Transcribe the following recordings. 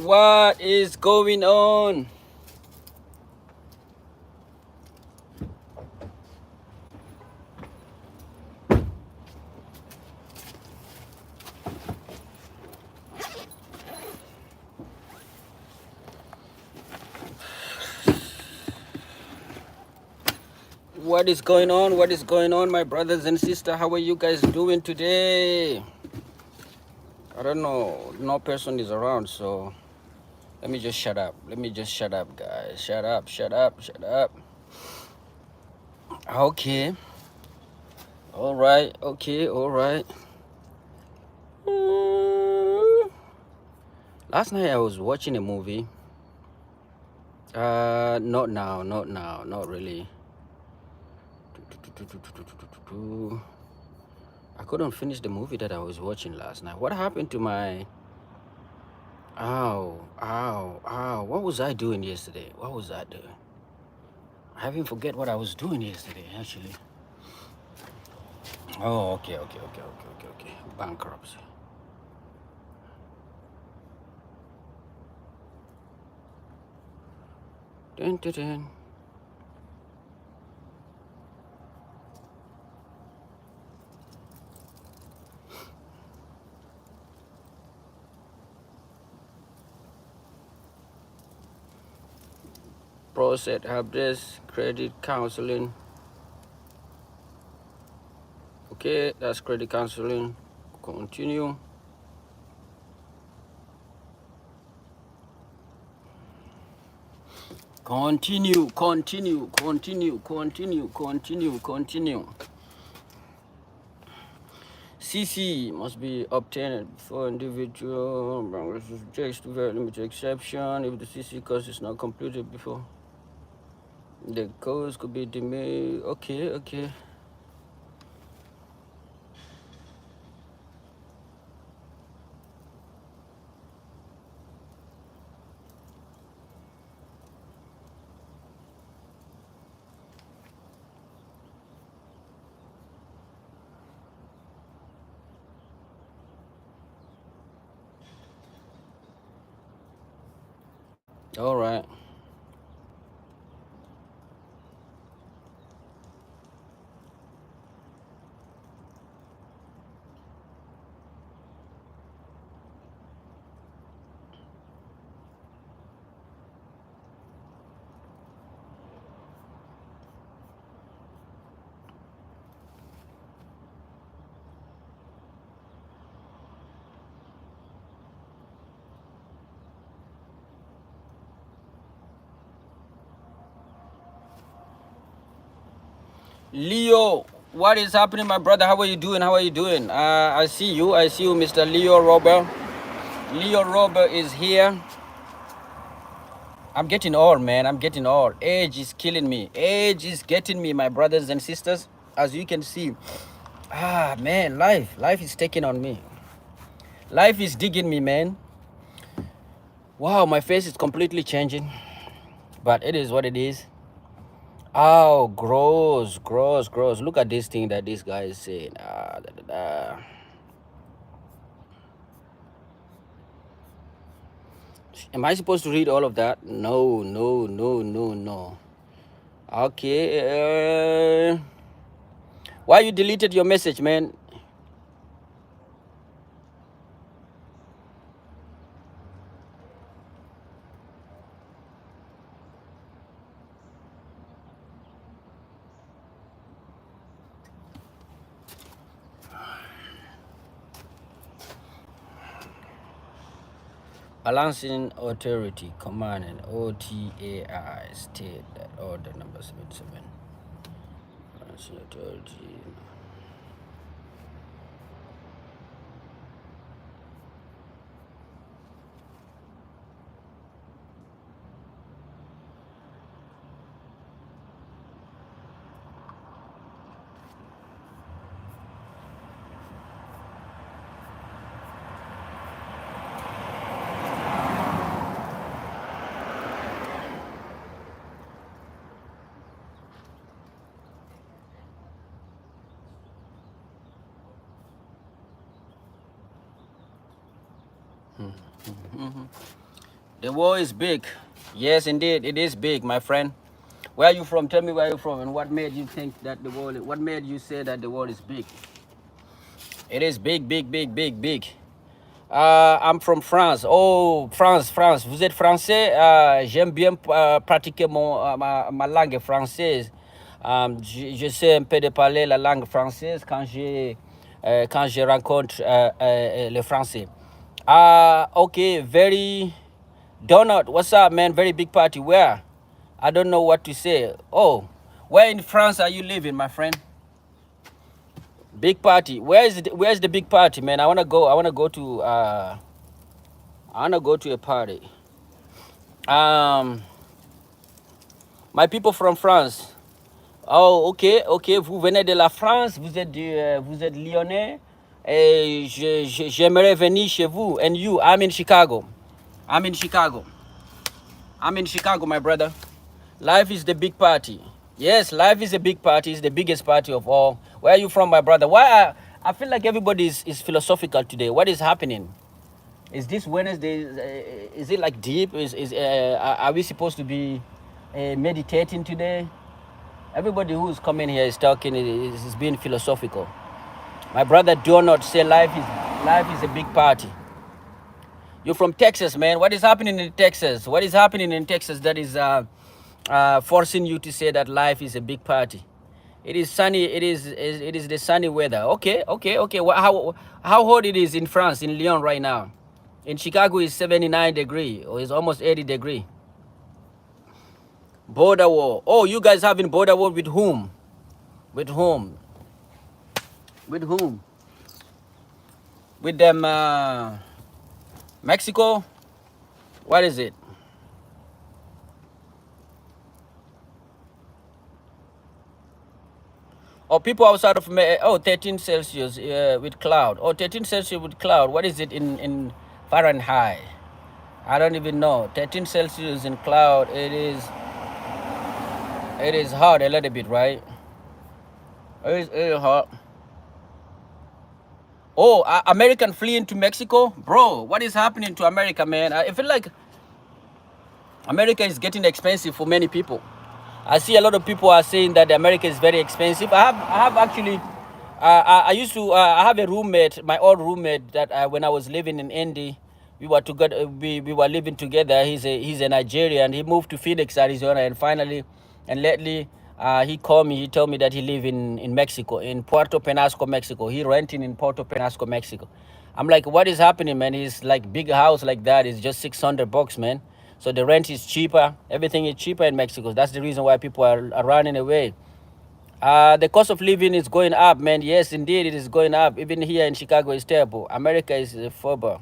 What is going on? What is going on? What is going on, my brothers and sisters? How are you guys doing today? I don't know. No person is around, so let me just shut up. Let me just shut up, guys. Shut up, shut up, shut up. Okay. All right. Okay. All right. Last night I was watching a movie. Not now. Not now. Not really. I couldn't finish the movie that I was watching last night. What happened to my... Ow, ow, ow. What was I doing yesterday? What was I doing? I even forget what I was doing yesterday, actually. Oh, okay. Bankruptcy. Dun, dun, dun. Process help desk, credit counseling. Okay, that's credit counseling. Continue. Continue. CC must be obtained for individual subjects to very limited exception if the CC course is not completed before. The course could be delayed. Okay. All right. Leo, what is happening, my brother? How are you doing? I see you, Mr. Leo Robert. Leo Robert is here. I'm getting old, man. I'm getting old. Age is killing me. Age is getting me, my brothers and sisters. As you can see. Man, life is taking on me. Life is digging me, man. Wow, my face is completely changing. But it is what it is. Oh, gross. Look at this thing that this guy is saying. Am I supposed to read all of that? No. Okay. Why you deleted your message, man? Balancing authority, command, and OTAI state that order number 77. Balancing authority. The war is big. Yes, indeed, it is big, my friend. Where are you from? Tell me where you're from, and what made you think that the world? What made you say that the world is big? It is big, big, big, big, big. I'm from France. Oh, France, France. Vous êtes français? J'aime bien pratiquer ma langue française. Je sais un peu de parler la langue française quand je rencontre les Français. Okay, very Donut. What's up, man? Very big party. Where? I don't know what to say. Oh, where in France are you living, my friend? Big party. Where's the big party, man? I wanna go. I wanna go to a party. My people from France. Oh, ok, ok. Vous venez de la France. Vous êtes lyonnais. Et j'aimerais venir chez vous. And you, I'm in Chicago. I'm in Chicago. I'm in Chicago, my brother. Life is the big party. Yes, life is a big party. It's the biggest party of all. Where are you from, my brother? I feel like everybody is philosophical today. What is happening? Is this Wednesday? Is it like deep? Are we supposed to be meditating today? Everybody who's coming here is talking. Is being philosophical. My brother, do not say life is a big party. You're from Texas, man. What is happening in Texas? What is happening in Texas that is forcing you to say that life is a big party? It is sunny. It is the sunny weather. Okay, okay, okay. How hot it is in France, in Lyon right now? In Chicago is 79 degree, or it's almost 80 degree. Border war. Oh, you guys having border war with whom? With whom? With whom? With them, Mexico? What is it? Or people outside of 13 Celsius with cloud. 13 Celsius with cloud. What is it in Fahrenheit? I don't even know. 13 Celsius in cloud. It is hot a little bit, right? It is hot. Oh, American fleeing to Mexico? Bro, what is happening to America, man? I feel like America is getting expensive for many people. I see a lot of people are saying that America is very expensive. I have actually, I used to, I have a roommate, my old roommate that when I was living in Indy, we were together, we were living together. He's a Nigerian. He moved to Phoenix, Arizona, and finally, and lately, he called me. He told me that he live in Mexico, in Puerto Penasco, Mexico. He renting in Puerto Penasco, Mexico. I'm like, what is happening, man? He's like big house like that is just $600, man. So the rent is cheaper. Everything is cheaper in Mexico. That's the reason why people are running away. The cost of living is going up, man. Yes, indeed, it is going up. Even here in Chicago, it's terrible. America is a further.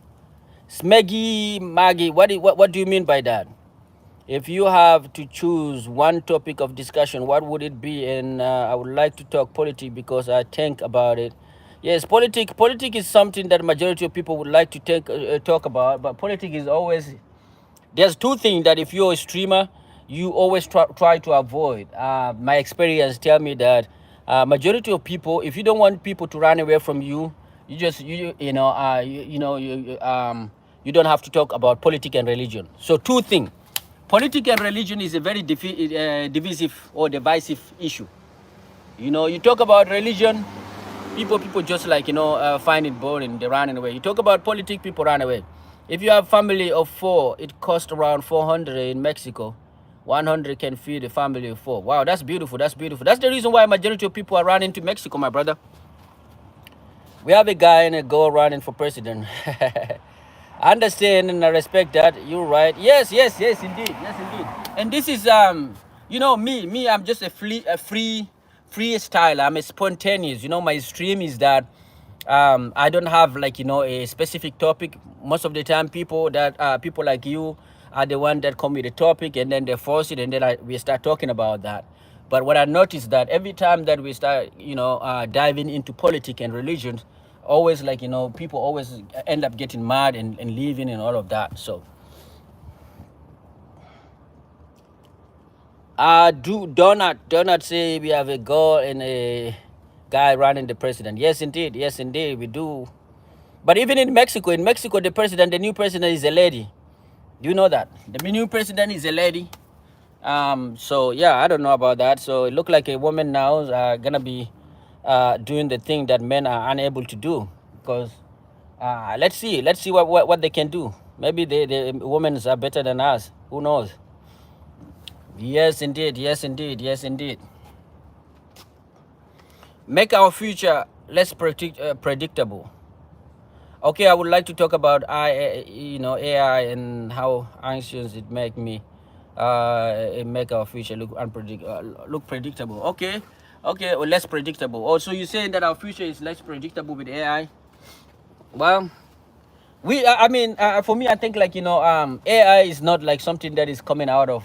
Smeggy Maggie, what do you mean by that? If you have to choose one topic of discussion, what would it be? And I would like to talk politics because I think about it. Yes, politics is something that majority of people would like to talk about. But politics is always, there's two things that if you're a streamer, you always try to avoid. My experience tell me that majority of people, if you don't want people to run away from you, you just you don't have to talk about politics and religion. So two things. Politics and religion is a very divisive or divisive issue. You talk about religion, people just like, find it boring, they're running away. You talk about politics, people run away. If you have family of 4, it costs around 400 in Mexico. 100 can feed a family of 4. Wow, that's beautiful, that's beautiful. That's the reason why majority of people are running to Mexico, my brother. We have a guy and a girl running for president. I understand and I respect that. You're right. Yes, indeed. And this is me. I'm just a freestyle. I'm a spontaneous. My stream is that I don't have like a specific topic. Most of the time, people like you are the one that come with a topic and then they force it and then we start talking about that. But what I noticed that every time that we start diving into politics and religion, always like people always end up getting mad and leaving and all of that. So do not say we have a girl and a guy running the president. Yes indeed we do. But even in Mexico, the new president is a lady. You know that the new president is a lady. So yeah, I don't know about that. So it looked like a woman now is gonna be doing the thing that men are unable to do. Because let's see what they can do. Maybe the women are better than us. Who knows? Yes, indeed. Yes, indeed. Yes, indeed. Make our future less predictable. Okay, I would like to talk about AI and how anxious it make me. It make our future look predictable. Okay, okay, or less predictable. Also, you're saying that our future is less predictable with AI. Well, I mean, for me, I think like AI is not like something that is coming out of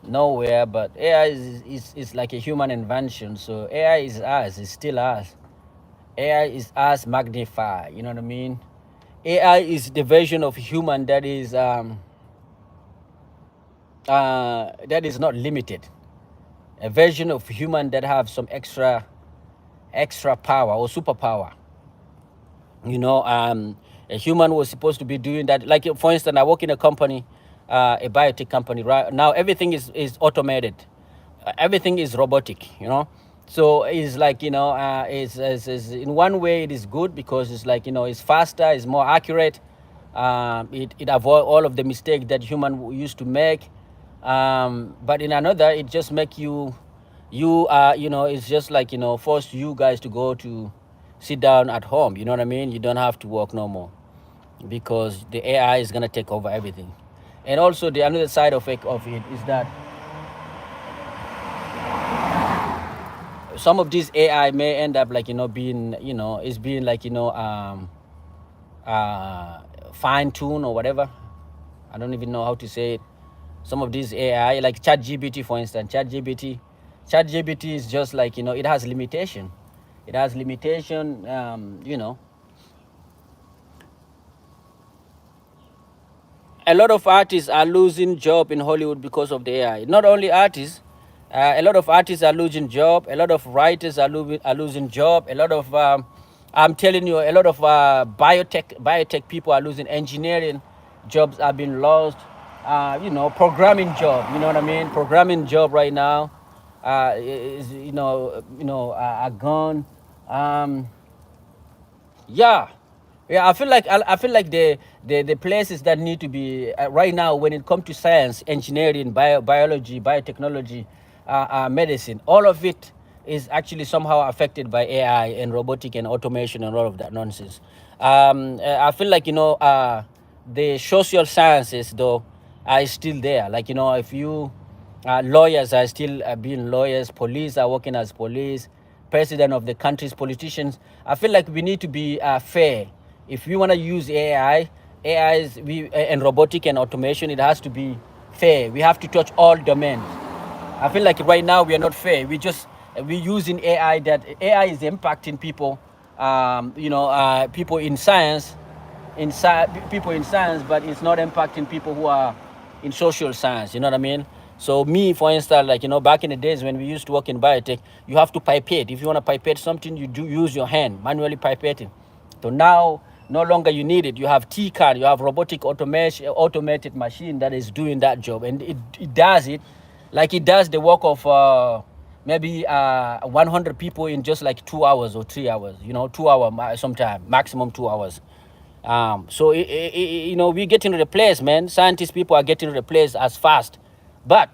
nowhere, but AI is like a human invention. So AI is us, it's still us. AI is us magnified. You know what I mean? AI is the version of human that is not limited. A version of human that have some extra power or superpower. A human was supposed to be doing that. Like for instance, I work in a company, a biotech company. Right now, everything is automated. Everything is robotic. So it's like it's in one way it is good because it's like it's faster, it's more accurate. It avoid all of the mistakes that human used to make. But in another, it just make it's just like force you guys to go to sit down at home. You know what I mean? You don't have to work no more because the AI is gonna take over everything. And also the another side of it is that some of these AI may end up like being is being like fine tuned or whatever. I don't even know how to say it. Some of these AI like ChatGPT, for instance, ChatGPT is just like it has limitation. It has limitation. A lot of artists are losing job in Hollywood because of the AI. Not only artists, a lot of artists are losing job. A lot of writers are losing job. A lot of I'm telling you, a lot of biotech people are losing. Engineering jobs are being lost. Programming job. You know what I mean? Programming job right now is are gone. Um, yeah, yeah. I feel like the places that need to be right now when it comes to science, engineering, biology, biotechnology, medicine, all of it is actually somehow affected by AI and robotic and automation and all of that nonsense. I feel like the social sciences though are still there. Like if you lawyers are still being lawyers, police are working as police, president of the country's politicians. I feel like we need to be fair. If we want to use and robotic and automation, it has to be fair. We have to touch all domains. I feel like right now we are not fair. We using AI that AI is impacting people, people in science, people in science, but it's not impacting people who are in social science. You know what I mean? So me, for instance, like back in the days when we used to work in biotech, you have to pipette. If you want to pipette something, you do use your hand manually pipetting. So now, no longer you need it. You have TCAD, you have robotic automation, automated machine that is doing that job, and it does it like it does the work of maybe 100 people in just like 2 hours or 3 hours. 2 hour sometime maximum 2 hours. So we're getting replaced, man. Scientists, people are getting replaced as fast, but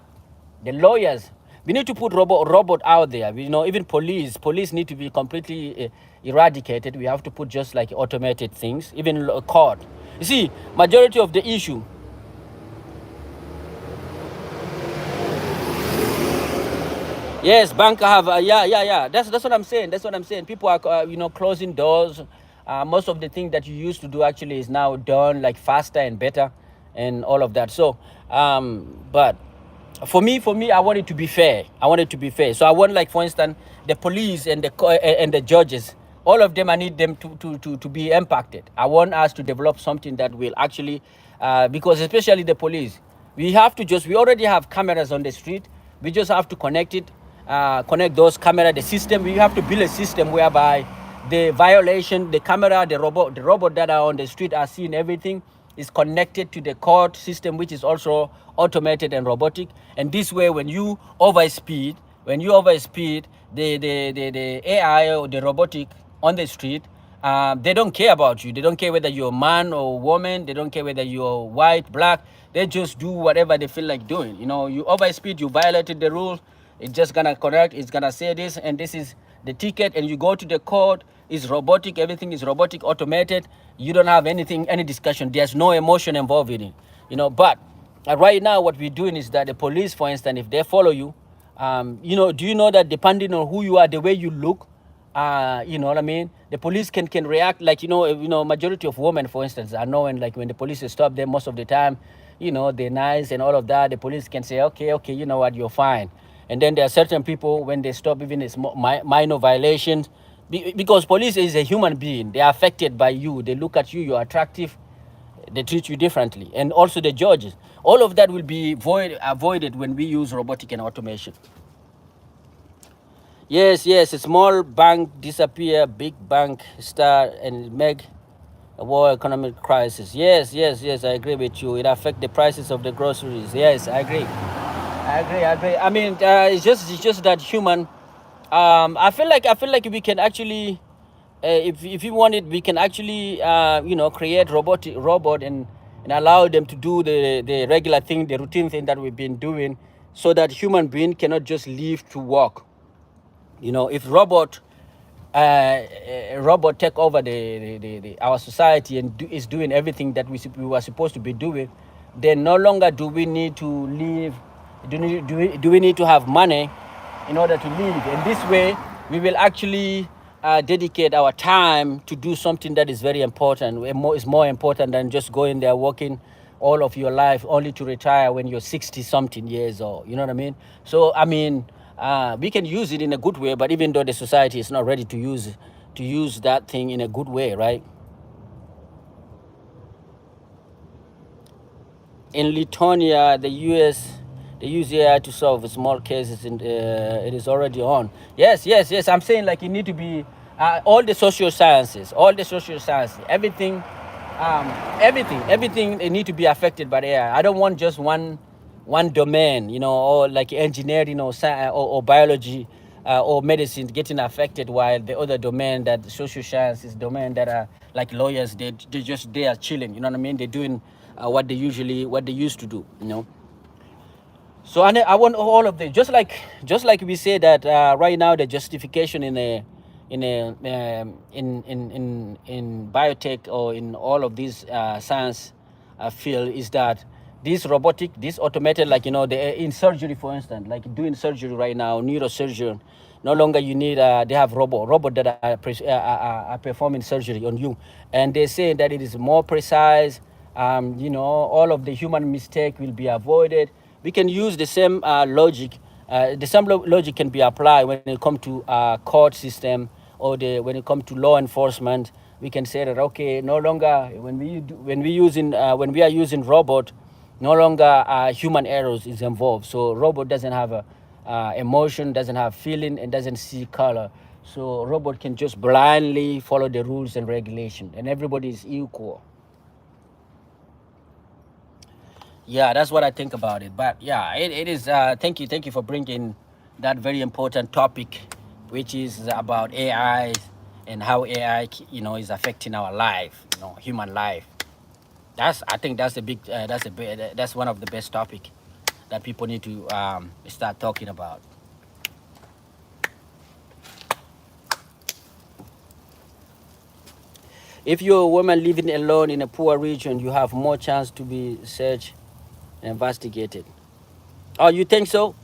the lawyers, we need to put robot out there. Even police need to be completely eradicated. We have to put just like automated things, even court. You see, majority of the issue. Yes, bank have yeah. That's what I'm saying. That's what I'm saying. People are closing doors. Most of the things that you used to do actually is now done like faster and better, and all of that. So, but for me, I want it to be fair. I want it to be fair. So I want, like for instance, the police and the judges. All of them, I need them to be impacted. I want us to develop something that will actually, because especially the police, we already have cameras on the street. We just have to connect it, connect those cameras, the system. We have to build a system whereby the violation, the camera, the robot that are on the street are seeing everything. is connected to the court system, which is also automated and robotic. And this way, when you overspeed, the AI or the robotic on the street, they don't care about you. They don't care whether you're a man or a woman. They don't care whether you're white, black. They just do whatever they feel like doing. You know, you overspeed, you violated the rules. It's just gonna correct. It's gonna say this, and this is the ticket. And you go to the court. It's robotic. Everything is robotic, automated. You don't have anything, any discussion. There's no emotion involved in it. You know, but right now, what we're doing is that the police, for instance, if they follow you, you know, do you know that depending on who you are, the way you look, you know what I mean? The police can react like, majority of women, for instance, I know, and like when the police stop them most of the time, you know, they're nice and all of that. The police can say, okay, you know what, you're fine. And then there are certain people when they stop even it's minor violations, because police is a human being. They are affected by you. They look at you, you're attractive, they treat you differently. And also the judges. All of that will be avoided when we use robotic and automation. Yes, a small bank disappear, big bank start and make a world economic crisis. Yes, I agree with you. It affect the prices of the groceries. Yes, I agree. I mean, it's just that human. I feel like we can actually, if you want it, we can actually, create robot and allow them to do the regular thing, the routine thing that we've been doing, so that human being cannot just leave to work. You know, if robot take over our society and is doing everything that we were supposed to be doing, then no longer do we need to live. Do we need to have money in order to live? And this way, we will actually dedicate our time to do something that is very important. It's more important than just going there working all of your life only to retire when you're 60 something years old. You know what I mean? So I mean, we can use it in a good way, but even though the society is not ready to use that thing in a good way, right? In Lithuania, the US, they use AI to solve small cases, and it is already on. Yes. I'm saying like it need to be all the social sciences, everything, everything it need to be affected by the AI. I don't want just one domain, you know, or like engineering or or biology or medicine getting affected, while the other domain, that social sciences domain, that are like lawyers, they are chilling. You know what I mean? They're doing what they used to do. You know. So I want all of them, just like we say that right now the justification in biotech or in all of these science field is that this robotic, this automated, like, you know, in surgery, for instance, like doing surgery right now, neurosurgeon, no longer you need they have robot that are performing surgery on you, and they say that it is more precise. You know, all of the human mistake will be avoided. We can use the same logic. The same logic can be applied when it comes to court system, or when it comes to law enforcement. We can say that, okay, no longer when we are using robot, no longer human errors is involved. So robot doesn't have a emotion, doesn't have feeling, and doesn't see color. So robot can just blindly follow the rules and regulation, and everybody is equal. Yeah, that's what I think about it. But yeah, it is. Thank you for bringing that very important topic, which is about AI and how AI, you know, is affecting our life, you know, human life. I think that's a big. That's one of the best topic that people need to start talking about. If you're a woman living alone in a poor region, you have more chance to be searched and investigated. Oh, you think so?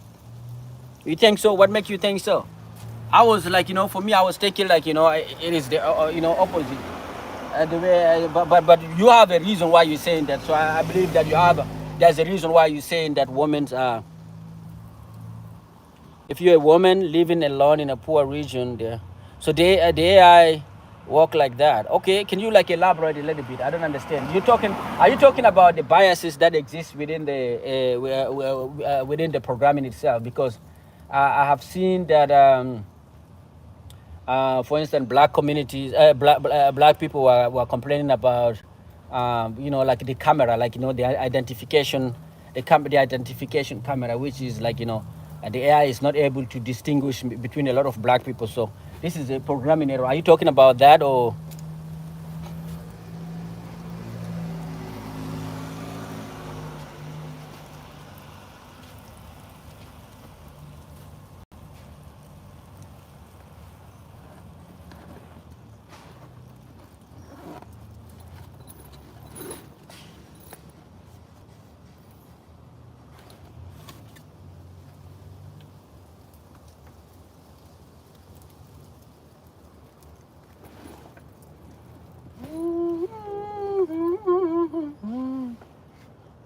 You think so? What makes you think so? I was like, you know, for me, I was taking like, you know, it is the opposite. The way, but you have a reason why you're saying that. So I believe that there's a reason why you're saying that women's if you're a woman living alone in a poor region, so the AI work like that. Okay, can you like elaborate a little bit? I don't understand. Are you talking about the biases that exist within the programming itself? Because I have seen that, for instance, black communities, black people were complaining about you know, like the camera, like, you know, the identification, the identification camera, which is like, you know, the AI is not able to distinguish between a lot of black people. So this is a programming error. Are you talking about that, or?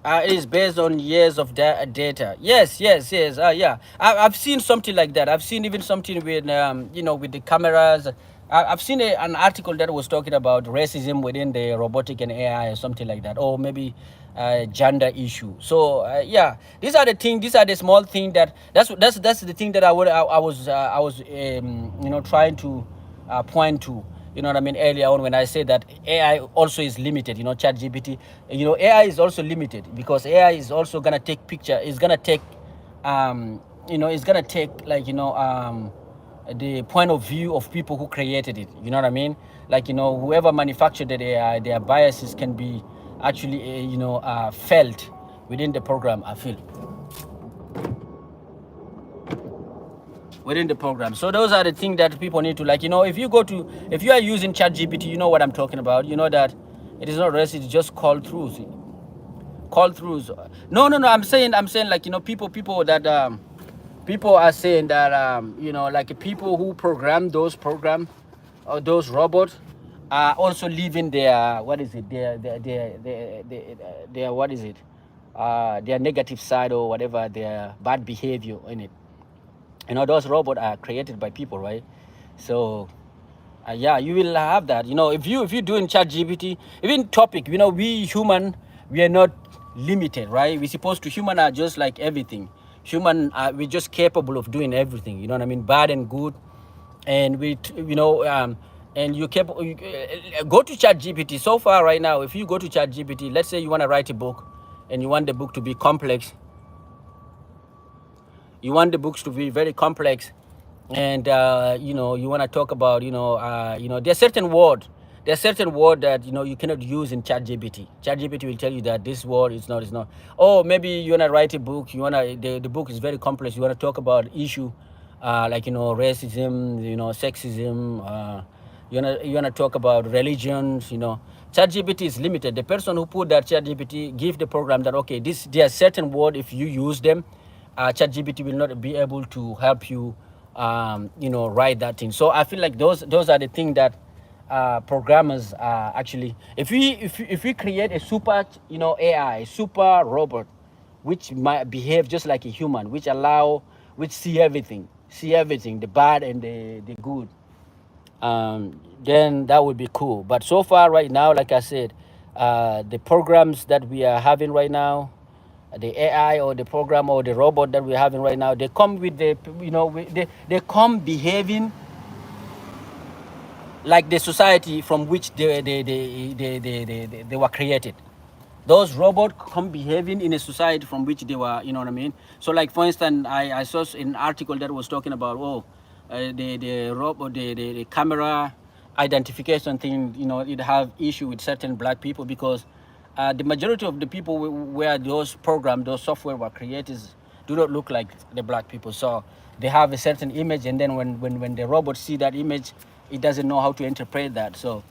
It is based on years of data. Yes, yes, yes. Yeah, I've seen something like that. I've seen even something with, you know, with the cameras. I've seen an article that was talking about racism within the robotic and AI or something like that, or maybe gender issue. So yeah, these are the things. These are the small thing that's the thing that I was you know, trying to point to. You know what I mean? Earlier on, when I said that AI also is limited, you know, ChatGPT, you know, AI is also limited because AI is also gonna take picture. It's gonna take, you know, it's gonna take, like, you know, the point of view of people who created it. You know what I mean? Like, you know, whoever manufactured the AI, their biases can be actually, you know, felt within the program. I feel within the program. So those are the things that people need to, like, you know, if you are using ChatGPT, you know what I'm talking about. You know that it is not rest, it's just call throughs. Call throughs. No. I'm saying like, you know, people that people are saying that you know, like people who program those program or those robots are also leaving their, what is it, their what is it, their negative side or whatever, their bad behavior in it. You know, those robots are created by people, right? So yeah, you will have that. You know, if you're doing chat gpt, even topic, you know, we human, we are not limited, right? We supposed to, human are just like everything. Human are, we're just capable of doing everything, you know what I mean, bad and good. And you know, and you capable, go to chat gpt. So far right now, if you go to chat gpt, let's say you want to write a book and you want the book to be complex, you want the books to be very complex, and you know, you want to talk about, you know, there's certain word that, you know, you cannot use in ChatGPT. ChatGPT will tell you that this word is not. Oh, maybe you want to write a book, you want to, the book is very complex, you want to talk about issue, like, you know, racism, you know, sexism, you wanna talk about religions, you know. ChatGPT is limited. The person who put that ChatGPT give the program that, okay, this, there are certain words, if you use them, ChatGPT will not be able to help you, you know, write that thing. So I feel like those are the things that programmers actually. If we create a super, you know, AI, super robot, which might behave just like a human, which see everything, the bad and the good, then that would be cool. But so far, right now, like I said, the programs that we are having right now, the AI or the program or the robot that we're having right now, they come with the, you know, they come behaving like the society from which they were created. Those robots come behaving in a society from which they were, you know what I mean? So like, for instance, I saw an article that was talking about, the robot, the camera identification thing, you know, it have issue with certain black people because the majority of the people where those programs, those software were created do not look like the black people. So they have a certain image, and then when the robot see that image, it doesn't know how to interpret that. So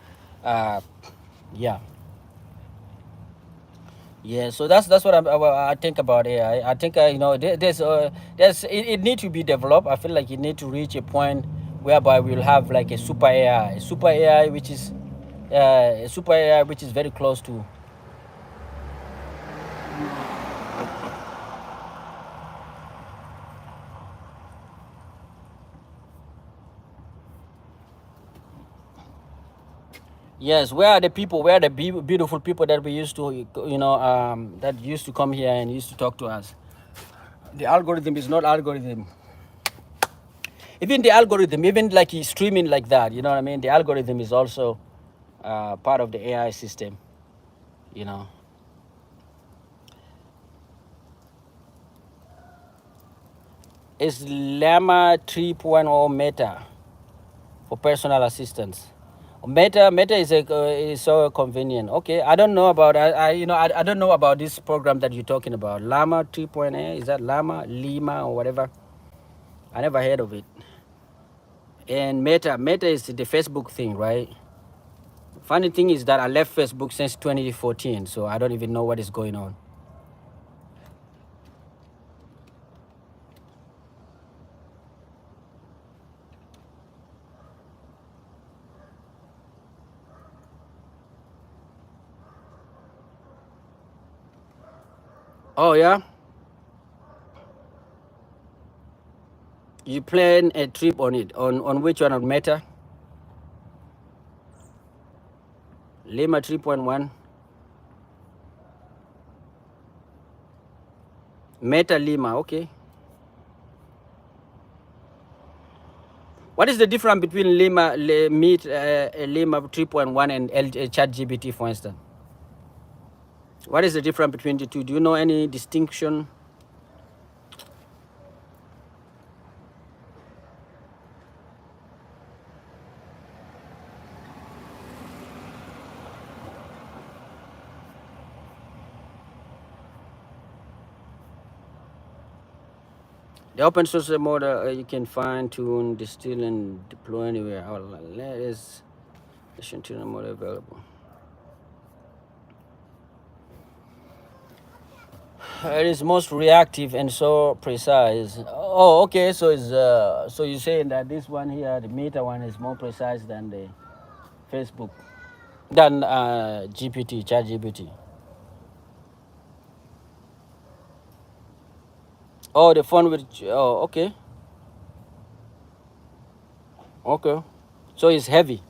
yeah. Yeah, so that's what I think about AI. I think, you know, there's it need to be developed. I feel like it need to reach a point whereby we'll have like a super AI which is a super AI which is very close to. Yes, where are the people? Where are the beautiful people that we used to, you know, that used to come here and used to talk to us? The algorithm is not algorithm. Even the algorithm, even like streaming like that, you know what I mean? The algorithm is also part of the AI system. you know. It's Llama 3.0 Meta for personal assistance. Meta is so convenient. Okay, I don't know about I don't know about this program that you're talking about. Llama 3.0, is that Llama Lima or whatever? I never heard of it. And Meta is the Facebook thing, right? Funny thing is that I left Facebook since 2014, so I don't even know what is going on. Oh yeah, you plan a trip on it on which one, on Meta? Lima 3.1. Meta Lima, okay. What is the difference between Lima 3.1 and ChatGPT, for instance? What is the difference between the two? Do you know any distinction? The open source model you can fine tune, distill, and deploy anywhere. Let us machine tuning model available. It is most reactive and so precise. Oh, okay. So it's so you're saying that this one here, the Meta one, is more precise than the Facebook, than GPT, ChatGPT. Oh, the phone with. Oh, okay, okay. So it's heavy.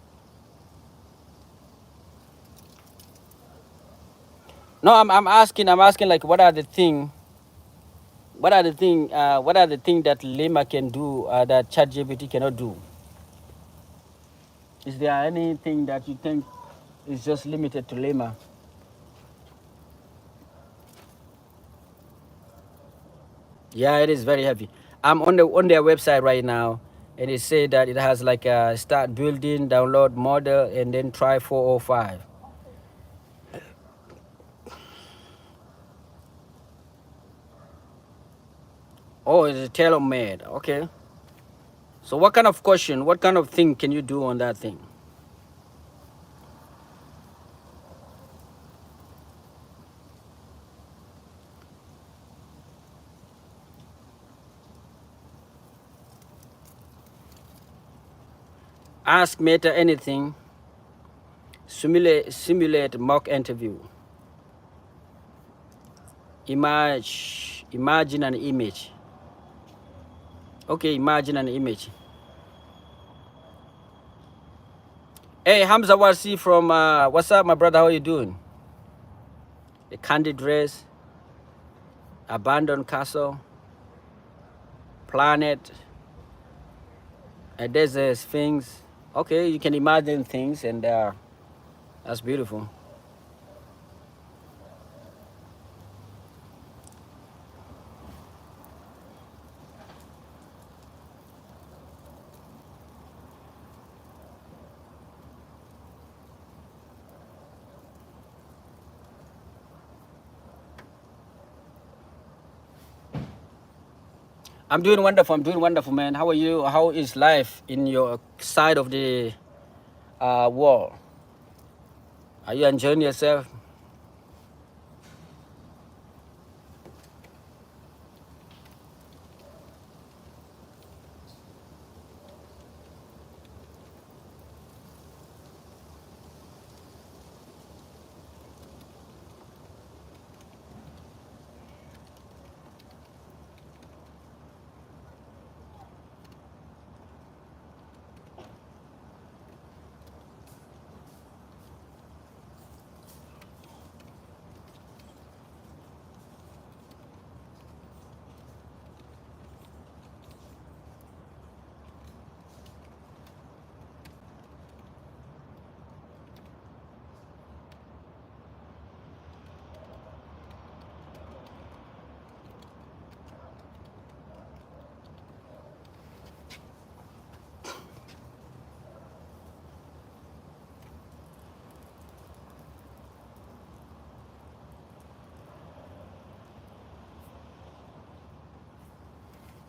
No, I'm asking like what are the thing that Lima can do that ChatGPT cannot do? Is there anything that you think is just limited to Lima? Yeah, it is very heavy. I'm on their website right now, and it say that it has like a start building, download model, and then try 405. Oh, it's tailor made. Okay. So what kind of question, what kind of thing can you do on that thing? Ask Meta anything. Simulate mock interview. Imagine an image. Okay, imagine an image. Hey, Hamza Wasi from what's up, my brother? How you doing? The candy dress, abandoned castle, planet, a desert sphinx. Okay, you can imagine things, and that's beautiful. I'm doing wonderful. I'm doing wonderful, man. How are you? How is life in your side of the world? Are you enjoying yourself?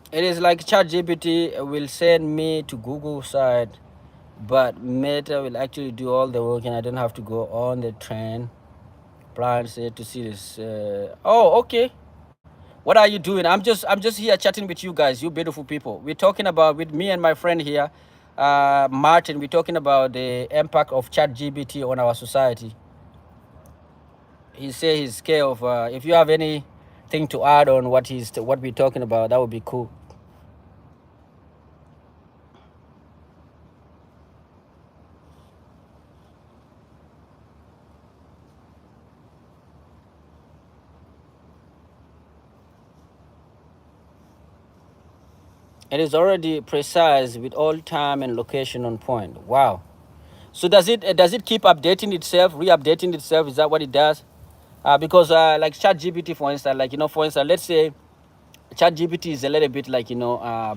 It is like ChatGPT will send me to Google side, but Meta will actually do all the work, and I don't have to go on the train plan say to see this. Oh, okay. What are you doing? I'm just here chatting with you guys, you beautiful people. We're talking about with me and my friend here, Martin. We're talking about the impact of ChatGPT on our society. He say he's scared of. If you have anything to add on what we're talking about, that would be cool. It is already precise with all time and location on point. Wow. So does it keep updating itself, re-updating itself? Is that what it does? Because like ChatGPT, for instance, like for instance, let's say ChatGPT is a little bit like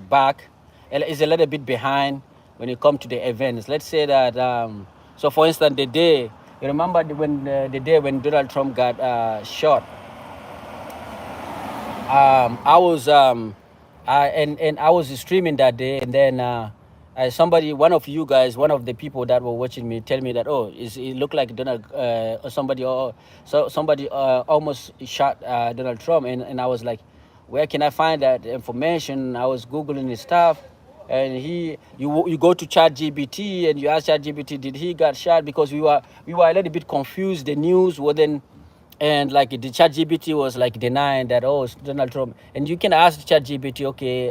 back, is a little bit behind when you come to the events. Let's say that so for instance, the day you remember when the day when Donald Trump got shot, I was and I was streaming that day, and then somebody, one of you guys, one of the people that were watching me, tell me that it looked like Donald or somebody somebody almost shot Donald Trump, and I was like, where can I find that information? I was googling his stuff, and you go to ChatGPT and you ask ChatGPT, did he got shot? Because we were a little bit confused. The news wasn't, and like the ChatGPT was like denying that it's Donald Trump, and you can ask ChatGPT, okay,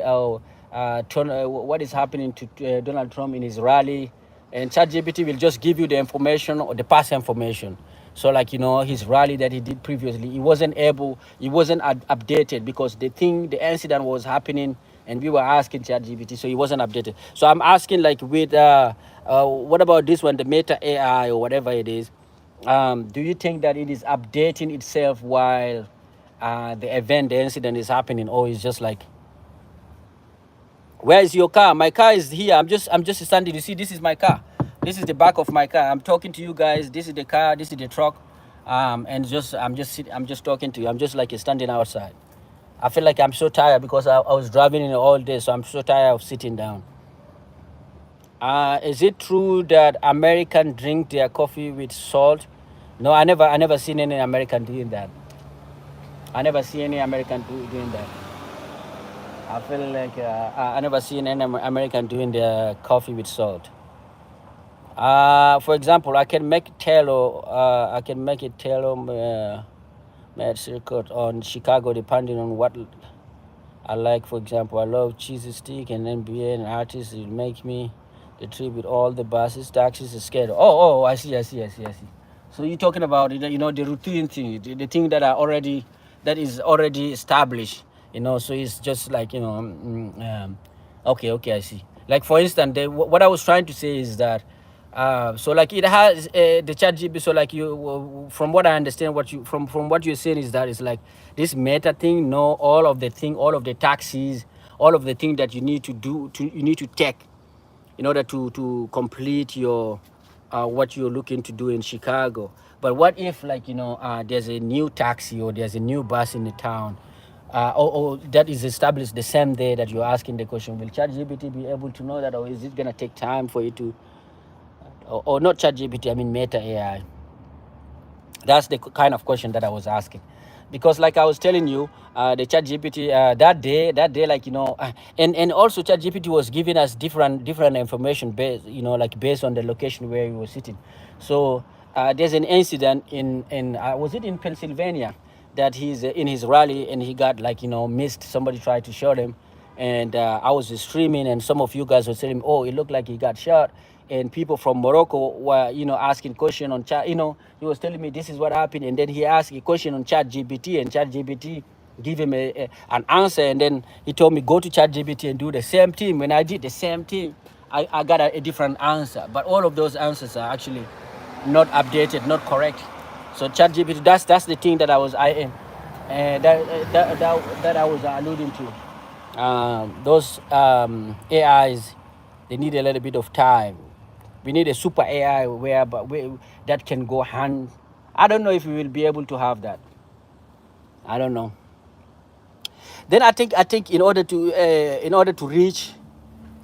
what is happening to Donald Trump in his rally, and ChatGPT will just give you the information or the past information. So like his rally that he did previously, he wasn't updated because the incident was happening, and we were asking ChatGPT, so he wasn't updated. So I'm asking like with what about this one, the Meta AI or whatever it is? Do you think that it is updating itself while the incident is happening, or is just like, where is your car? My car is here. I'm just standing. You see, this is my car. This is the back of my car. I'm talking to you guys. This is the car. This is the truck. And I'm just talking to you. I'm just like standing outside. I feel like I'm so tired because I was driving in all day, so I'm so tired of sitting down. Is it true that American drink their coffee with salt? No, I never seen any American doing that. I never see any American doing that. I feel like I never seen any American doing their coffee with salt. For example, I can make Taylor. I can make it Taylor made circuit on Chicago, depending on what I like. For example, I love cheesy stick and NBA and artists. It make me the trip with all the buses, taxis, the schedule. Oh, I see. So you're talking about the routine thing, the thing that is already established. So it's just like okay, I see. Like for instance, what I was trying to say is that so like it has the chat gp, so like from what I understand, what you from what you're saying is that it's like this meta thing, no, all of the taxis, all of the thing that you need to do you need to take in order to complete your what you're looking to do in Chicago. But what if like there's a new taxi or there's a new bus in the town, or that is established the same day that you're asking the question? Will ChatGPT be able to know that, or is it gonna take time for you to, or not ChatGPT? I mean Meta AI. That's the kind of question that I was asking, because like I was telling you, the chat gpt that day like and also chat gpt was giving us different information based, like based on the location where we were sitting. So there's an incident in was it in Pennsylvania, that he's in his rally and he got like missed. Somebody tried to shoot him, and I was streaming, and some of you guys were saying, oh, it looked like he got shot, and people from Morocco were asking question on chat. He was telling me this is what happened, and then he asked a question on chat gpt, and chat gpt give him an answer, and then he told me go to chat gpt and do the same thing. When I did the same thing, I got a different answer, but all of those answers are actually not updated, not correct. So chat gpt, that's the thing that that I was alluding to. Those AIs, they need a little bit of time. We need a super AI that can go hand. I don't know if we will be able to have that. I don't know. Then I think in order to reach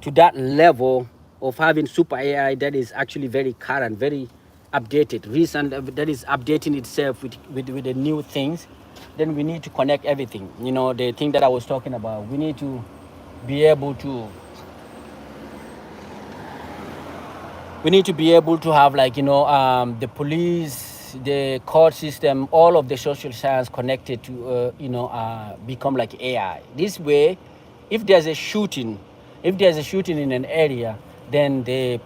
to that level of having super AI that is actually very current, very updated, recent, that is updating itself with the new things, then we need to connect everything. You know, the thing that I was talking about. We need to be able to have, like, the police, the court system, all of the social science connected to become like AI. This way, if there's a shooting, in an area, then the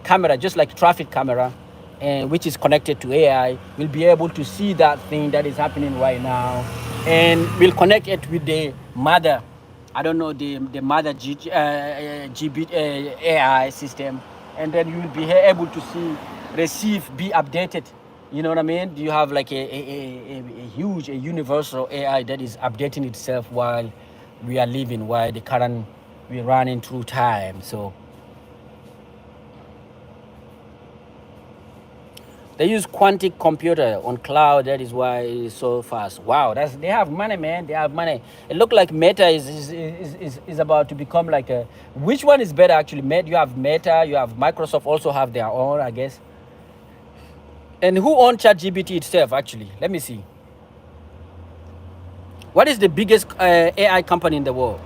camera, just like traffic camera, and which is connected to AI, will be able to see that thing that is happening right now, and will connect it with the mother, I don't know, the mother AI system, and then you will be able to see, receive, be updated. You know what I mean? You have like a huge, a universal AI that is updating itself while we are living, while the current we're running through time. So they use quantic computer on cloud. That is why it's so fast. Wow, they have money, man. They have money. It look like Meta is about to become like a. Which one is better actually? You have Meta. You have Microsoft. Also have their own, I guess. And who owns ChatGPT itself actually? Let me see. What is the biggest AI company in the world?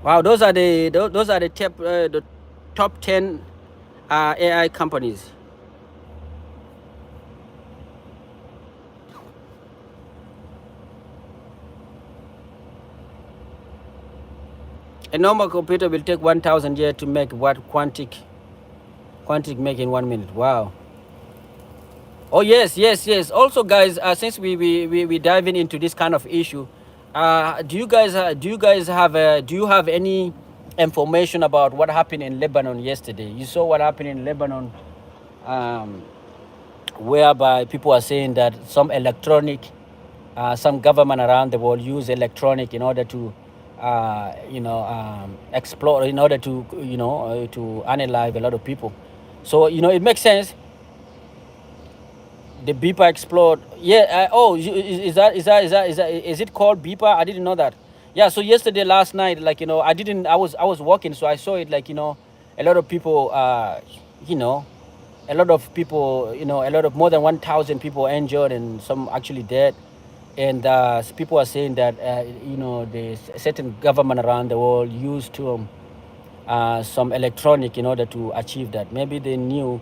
Wow, those are the top 10 AI companies. A normal computer will take 1,000 years to make what quantic make in 1 minute. Wow. Oh yes. Also, guys, since we diving into this kind of issue, do you guys have do you have any information about what happened in Lebanon yesterday? You saw what happened in Lebanon, whereby people are saying that some government around the world use electronic in order to explore, in order to to analyze a lot of people. So it makes sense. The beeper explode. Yeah. Is it called beeper? I didn't know that. Yeah. So yesterday, last night, like I was walking, so I saw it. Like a lot of people. A lot of people. A lot of more than 1,000 people injured and some actually dead. And people are saying that the certain government around the world used to some electronic in order to achieve that. Maybe they knew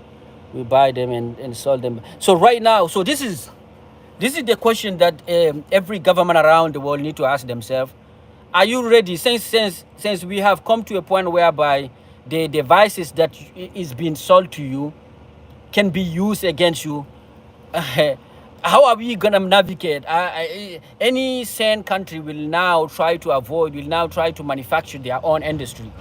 we buy them and sell them. So right now, so this is the question that every government around the world need to ask themselves: are you ready? Since we have come to a point whereby the devices that is being sold to you can be used against you. How are we gonna navigate? Any sane country will now try to manufacture their own industry.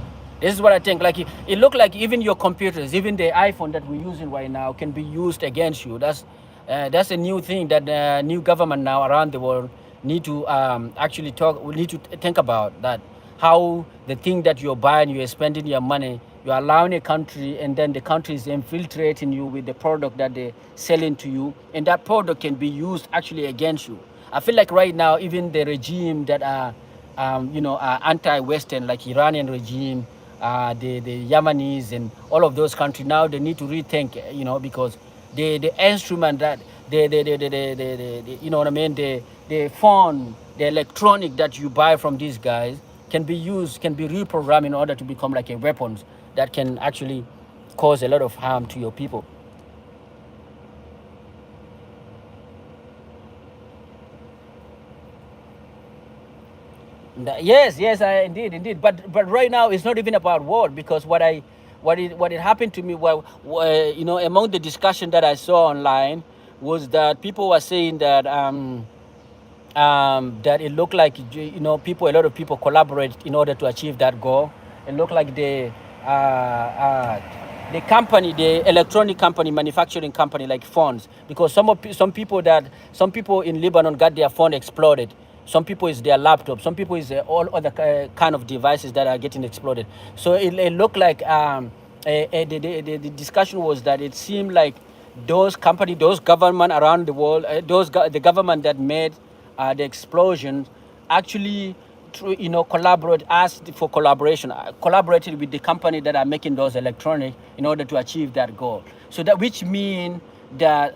This is what I think. Like it looked like even your computers, even the iPhone that we're using right now, can be used against you. That's a new thing that new government now around the world need to actually talk. We need to think about that. How the thing that you're buying, you're spending your money, you're allowing a country, and then the country is infiltrating you with the product that they're selling to you, and that product can be used actually against you. I feel like right now, even the regime that are, are anti-Western, like Iranian regime, the Yemenis, and all of those countries, now they need to rethink, because the instrument that you know what I mean, the phone, the electronic that you buy from these guys can be reprogrammed in order to become like a weapons that can actually cause a lot of harm to your people. Yes, indeed. But right now it's not even about war, because what it happened to me, among the discussion that I saw online, was that people were saying that that it looked like a lot of people collaborate in order to achieve that goal. It looked like the company, the electronic company, manufacturing company, like phones, because some people in Lebanon got their phone exploded. Some people is their laptop. Some people is all other kind of devices that are getting exploded. So it looked like the discussion was that it seemed like those company, those government around the world, the government that made the explosion, actually, collaborate, asked for collaboration, collaborated with the company that are making those electronic in order to achieve that goal. So that, which mean that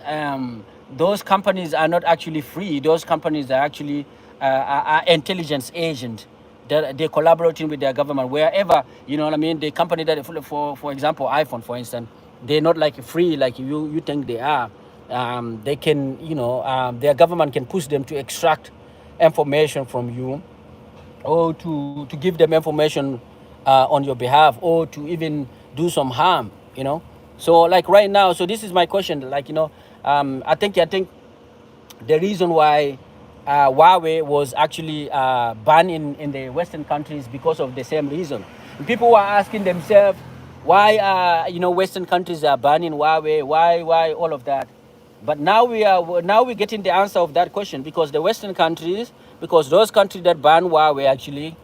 those companies are not actually free. Those companies are actually are intelligence agent that they're collaborating with their government wherever, you know what I mean. The company that, for example, iPhone, for instance, they're not like free like you think they are. They can, their government can push them to extract information from you, or to give them information on your behalf, or to even do some harm. So like right now, so this is my question, like, I think the reason why Huawei was actually banned in the Western countries because of the same reason. And people were asking themselves why Western countries are banning Huawei, why all of that. But now we're getting the answer of that question, because the Western countries, because those countries that ban Huawei actually,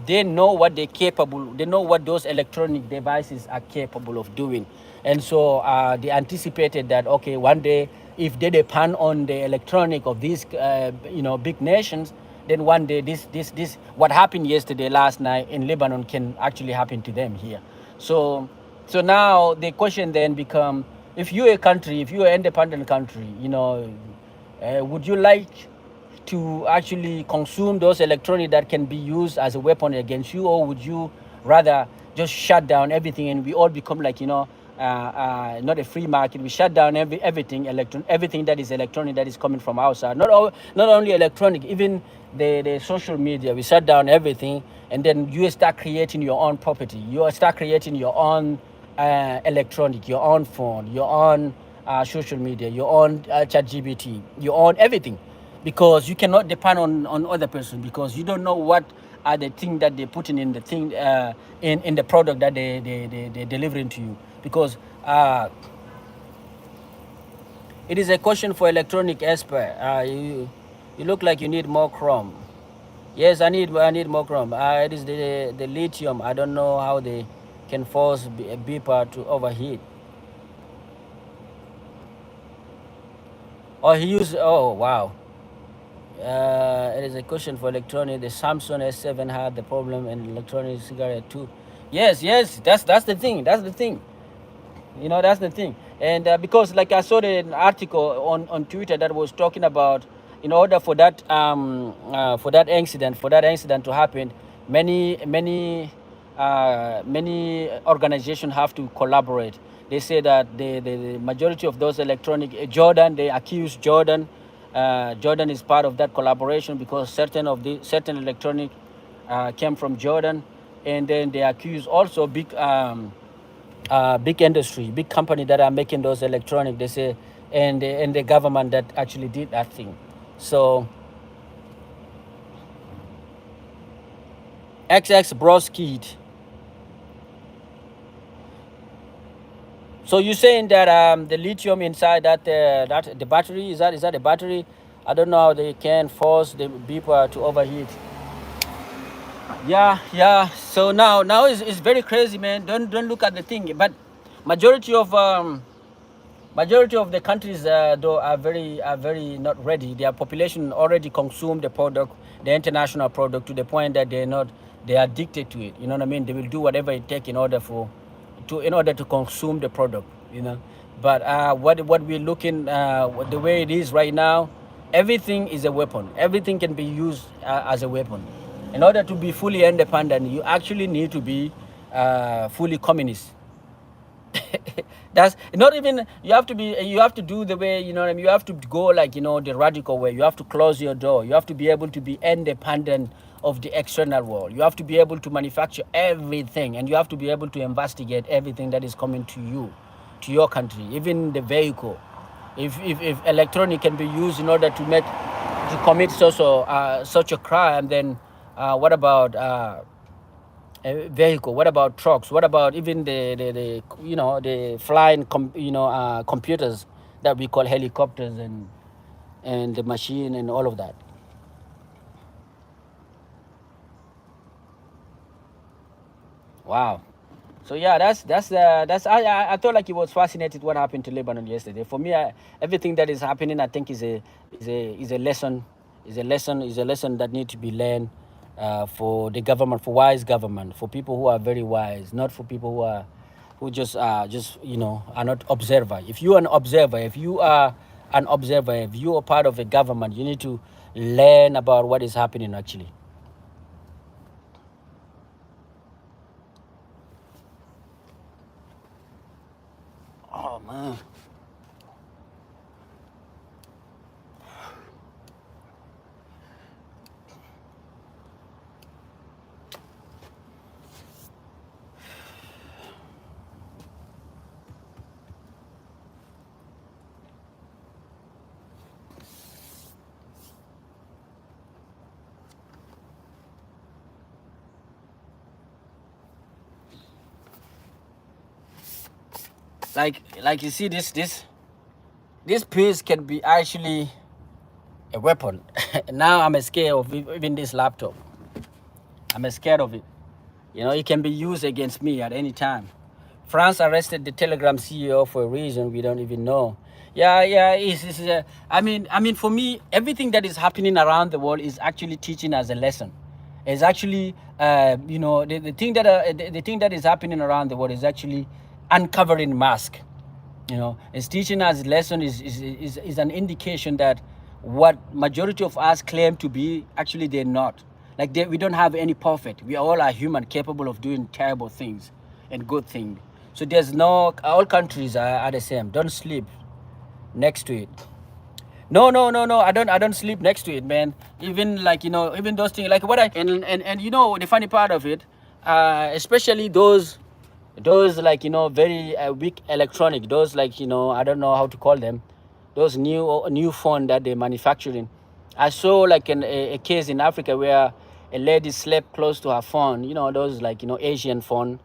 they know what they're capable. They know what those electronic devices are capable of doing, and so they anticipated that, okay, one day if they depend on the electronic of these big nations, then one day this what happened yesterday, last night in Lebanon, can actually happen to them here. So now the question then become, if you're a country, if you're an independent country, would you like to actually consume those electronics that can be used as a weapon against you, or would you rather just shut down everything and we all become like, not a free market? We shut down everything that is electronic, that is coming from outside. Not only electronic, even the social media. We shut down everything, and then you start creating your own property. You start creating your own electronic, your own phone, your own social media, your own ChatGPT, your own everything, because you cannot depend on other person, because you don't know what are the things that they're putting in the thing in the product that they're delivering to you. Because it is a question for electronic expert. You look like you need more Chrome. Yes, I need more Chrome. It is the lithium. I don't know how they can force a beeper to overheat. Oh, oh wow. It is a question for electronic. The Samsung S7 had the problem in electronic cigarette too. Yes, that's the thing. That's the thing. That's the thing. And because, like, I saw an article on Twitter that was talking about, in order for that incident to happen, many organizations have to collaborate. They say that the majority of those electronic, Jordan, they accuse Jordan. Jordan is part of that collaboration, because certain electronic came from Jordan, and then they accuse also big industry, big company that are making those electronic. They say, and the government that actually did that thing. So XX Broskid. So you're saying that the lithium inside that the battery, is that the battery? I don't know how they can force the beeper to overheat. Yeah. So now it's very crazy, man. Don't look at the thing. But majority of the countries though are very not ready. Their population already consume the product, the international product, to the point that they are addicted to it. You know what I mean? They will do whatever it takes in order to consume the product. But what we're looking, the way it is right now, everything is a weapon. Everything can be used as a weapon. In order to be fully independent, you actually need to be fully communist. That's not even, you have to do the way, what I mean, you have to go like, the radical way. You have to close your door. You have to be able to be independent of the external world. You have to be able to manufacture everything, and you have to be able to investigate everything that is coming to you, to your country, even the vehicle. If electronic can be used in order to commit such a crime, then what about a vehicle? What about trucks? What about even the flying computers that we call helicopters, and the machine and all of that? Wow. So yeah, that's I thought like it was fascinated what happened to Lebanon yesterday. For me, everything that is happening, I think is a lesson, is a lesson that need to be learned for the government, for wise government, for people who are very wise, not for people who just are not observer. If you are an observer, if you are part of a government, you need to learn about what is happening actually. Oh man. Like you see this piece can be actually a weapon. Now I'm scared of even this laptop. I'm scared of it. It can be used against me at any time. France arrested the Telegram CEO for a reason we don't even know. Yeah, yeah. I mean, for me, everything that is happening around the world is actually teaching us a lesson. It's actually, the thing the thing that is happening around the world is actually uncovering mask. It's teaching us lesson is an indication that what majority of us claim to be, actually they're not. Like we don't have any perfect. We all are human, capable of doing terrible things and good things. So there's no, all countries are the same. Don't sleep next to it. No, no, no, no. I don't sleep next to it, man. Even like even those things, like what I and the funny part of it, especially those like very weak electronic, those like I don't know how to call them, those new phone that they're manufacturing. I saw like a case in Africa where a lady slept close to her phone, those like Asian phone,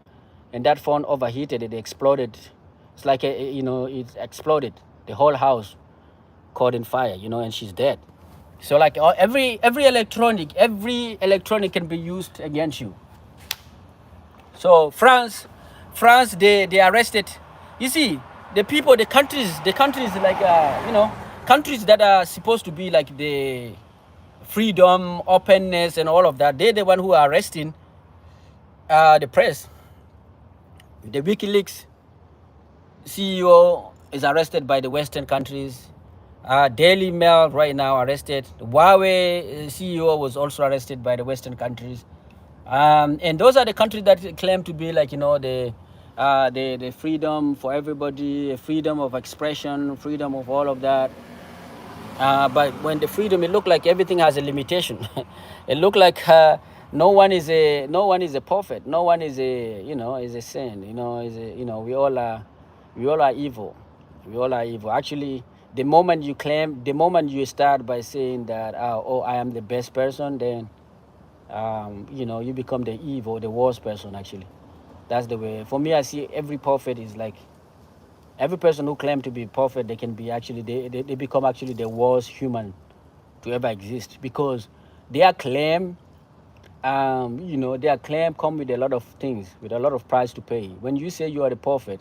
and that phone overheated, it exploded. It's like it exploded, the whole house caught in fire, and she's dead. So like every electronic can be used against you. So France, they arrested. You see, the countries like countries that are supposed to be like the freedom, openness, and all of that. They're the one who are arresting the press. The WikiLeaks CEO is arrested by the Western countries. Daily Mail right now arrested. The Huawei CEO was also arrested by the Western countries. And those are the countries that claim to be like the freedom for everybody, freedom of expression, freedom of all of that. But when the freedom, it look like everything has a limitation. It look like no one is a prophet. No one is a saint. We all are evil. We all are evil. Actually, the moment you start by saying that, oh, I am the best person, then you become the evil, the worst person. Actually, that's the way. For me, I see every prophet is like, every person who claim to be prophet, they can be actually, they become actually the worst human to ever exist, because their claim their claim come with a lot of things, with a lot of price to pay. When you say you are the prophet,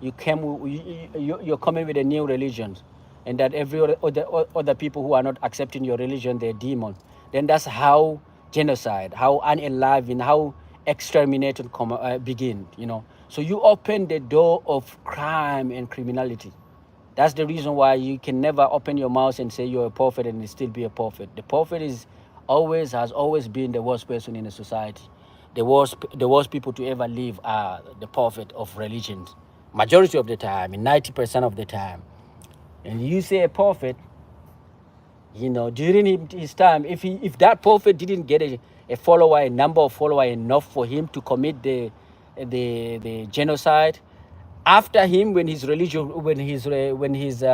you're coming with a new religion, and that every other people who are not accepting your religion, they're demon. Then that's how genocide, how unenlivened, how extermination begin. So you open the door of crime and criminality. That's the reason why you can never open your mouth and say you're a prophet and still be a prophet. The prophet has always been the worst person in a society. The worst people to ever live are the prophet of religions. Majority of the time, in 90% of the time. And you say a prophet, during his time, if that prophet didn't get a follower, a number of follower enough for him to commit the genocide, after him, when his religion, when his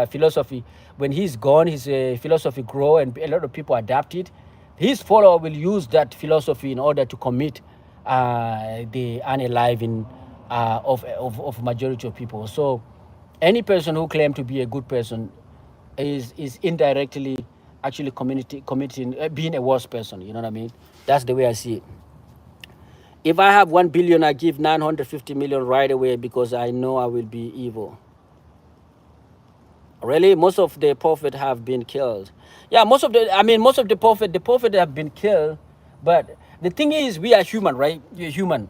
philosophy, when he's gone, his philosophy grow and a lot of people adapt it, his follower will use that philosophy in order to commit the unaliving of majority of people. So any person who claims to be a good person is indirectly actually committing being a worse person. You know what I mean? That's the way I see it. If I have 1 billion, I give 950 million right away because I know I will be evil. Really, most of the prophet have been killed. Yeah, most of the prophet have been killed. But the thing is, we are human, right? You're human.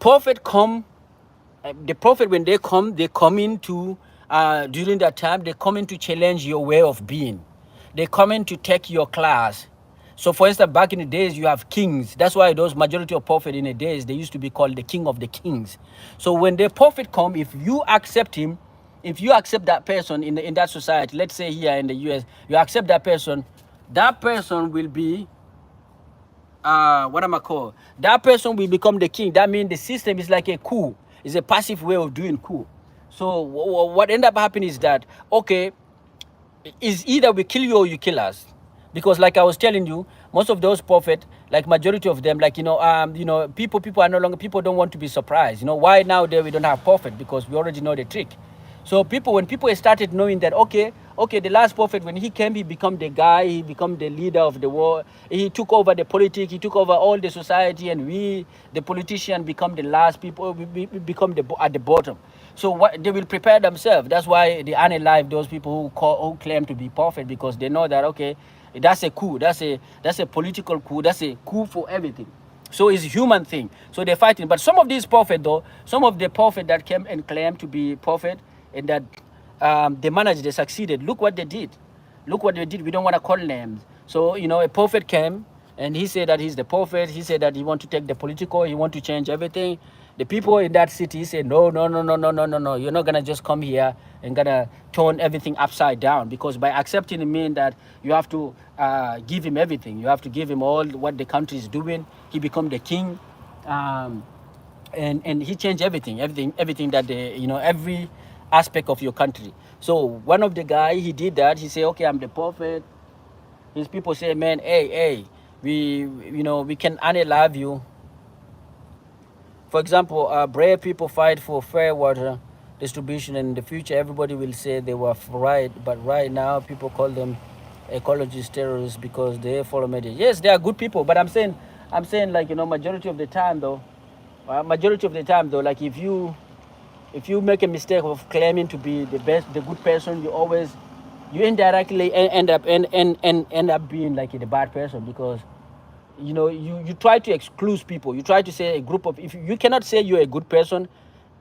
Prophet come, the prophet when they come into during that time, they come in to challenge your way of being. They come in to take your class. So for instance, back in the days, you have kings. That's why those majority of prophet in the days, they used to be called the king of the kings. So when the prophet come, if you accept him, if you accept that person in that society, let's say here in the US, you accept that person will be what am I called? That person will become the king. That means the system is like a coup. It's a passive way of doing coup. So what end up happening is that, okay, is either we kill you or you kill us. Because like I was telling you, most of those prophets, like majority of them, like, people are no longer, people don't want to be surprised. Why nowadays we don't have prophet? Because we already know the trick. So when people started knowing that, okay, the last prophet, when he came, he become the guy, he become the leader of the world, he took over the politics, he took over all the society, and we, the politician, become the last people, we become at the bottom. So what they will prepare themselves. That's why they unalive those people who claim to be prophet, because they know that, okay, that's a coup, that's a political coup, that's a coup for everything. So it's a human thing. So they're fighting. But some of these prophets, though, some of the prophets that came and claimed to be prophet, and that they managed, they succeeded. Look what they did. Look what they did. We don't want to call names. So, a prophet came and he said that he's the prophet. He said that he want to take the political, he want to change everything. The people in that city said, no, no, no, no, no, no, no, no. You're not going to just come here and going to turn everything upside down, because by accepting it means that you have to give him everything. You have to give him all what the country is doing. He become the king. And he changed everything that every aspect of your country. So one of the guy, he did that. He said, okay, I'm the prophet. His people say, man, hey, we can only love you. For example, brave people fight for fair water distribution, and in the future everybody will say they were right, but right now people call them ecologist terrorists because they follow media. Yes, they are good people, but I'm saying like, majority of the time though, like if you make a mistake of claiming to be the good person, you indirectly end up being like a bad person, because you try to exclude people. You try to say a group of, if you cannot say you're a good person,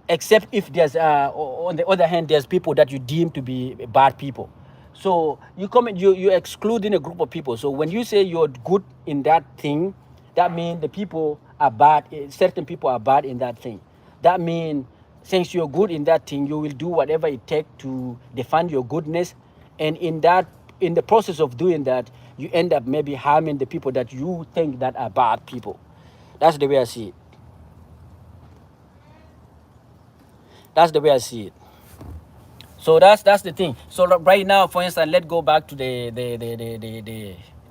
except if there's on the other hand there's people that you deem to be bad people. So you're excluding a group of people. So when you say you're good in that thing, that means the people are bad. Certain people are bad in that thing. That means since you're good in that thing, you will do whatever it takes to defend your goodness, and in the process of doing that, you end up maybe harming the people that you think that are bad people. That's the way I see it. That's the way I see it. So that's the thing. So right now, for instance, let's go back to the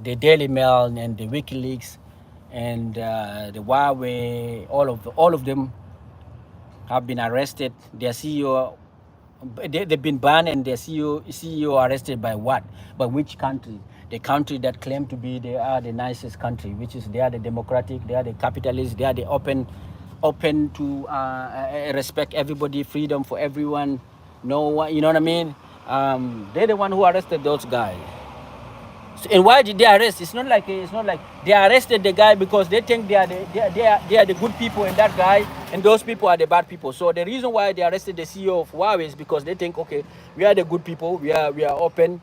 Daily Mail and the WikiLeaks and the Huawei. All of them have been arrested. Their CEO, they've been banned, and their CEO arrested by what? By which country? The country that claim to be they are the nicest country, which is they are the democratic, they are the capitalist, they are the open to respect everybody, freedom for everyone. No, you know what I mean? They're the one who arrested those guys. So, and why did they arrest? It's not like they arrested the guy because they think they are the good people, and that guy and those people are the bad people. So the reason why they arrested the CEO of Huawei is because they think, okay, we are the good people, we are open,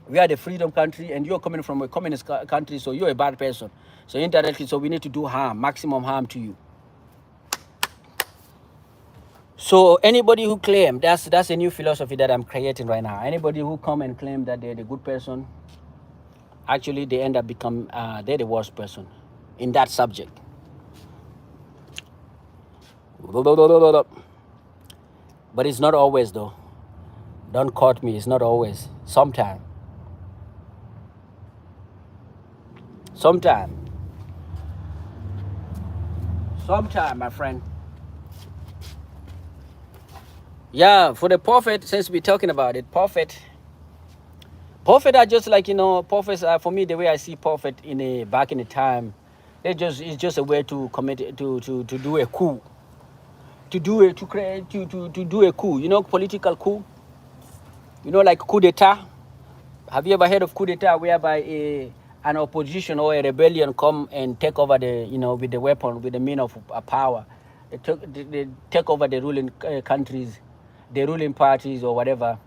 we are the freedom country, and you're coming from a communist country, so you're a bad person. So indirectly, so we need to do harm, maximum harm to you. So anybody who claim, that's a new philosophy that I'm creating right now. Anybody who come and claim that they're the good person, actually they end up become they're the worst person in that subject. But it's not always though. Don't quote me, it's not always. Sometime, my friend. Yeah, for the prophet, since we're talking about it, prophet are just like, prophets are, for me, the way I see prophet back in the time, It's just a way to commit to do a coup, to do it to create to do a coup. You know, political coup. You know, like coup d'état. Have you ever heard of coup d'état, whereby an opposition or a rebellion come and take over the, you know, with the weapon, with the mean of power, they take over the ruling countries, the ruling parties or whatever,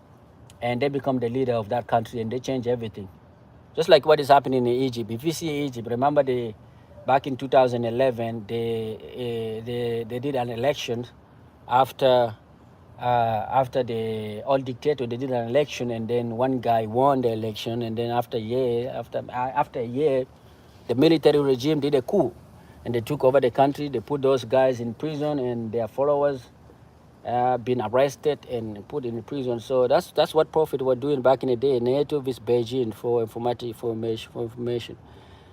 and they become the leader of that country and they change everything. Just like what is happening in Egypt. If you see Egypt, remember back in 2011, they did an election after after the old dictator. They did an election, and then one guy won the election, and then after a year, the military regime did a coup, and they took over the country. They put those guys in prison, and their followers been arrested and put in prison. So that's what Prophet were doing back in the day. NATO with Beijing for information.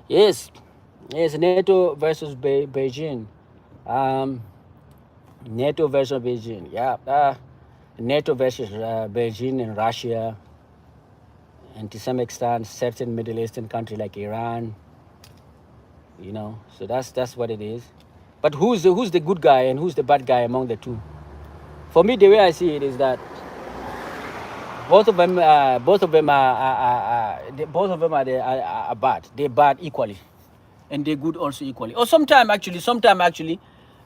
Yes, yes, NATO versus Beijing. Um, NATO versus Beijing. Yeah, NATO versus Beijing and Russia, and to some extent certain Middle Eastern country like Iran. You know, so that's what it is. But who's the good guy and who's the bad guy among the two? For me, the way I see it is that both of them are bad. They're bad equally, and they're good also equally. Or sometimes actually,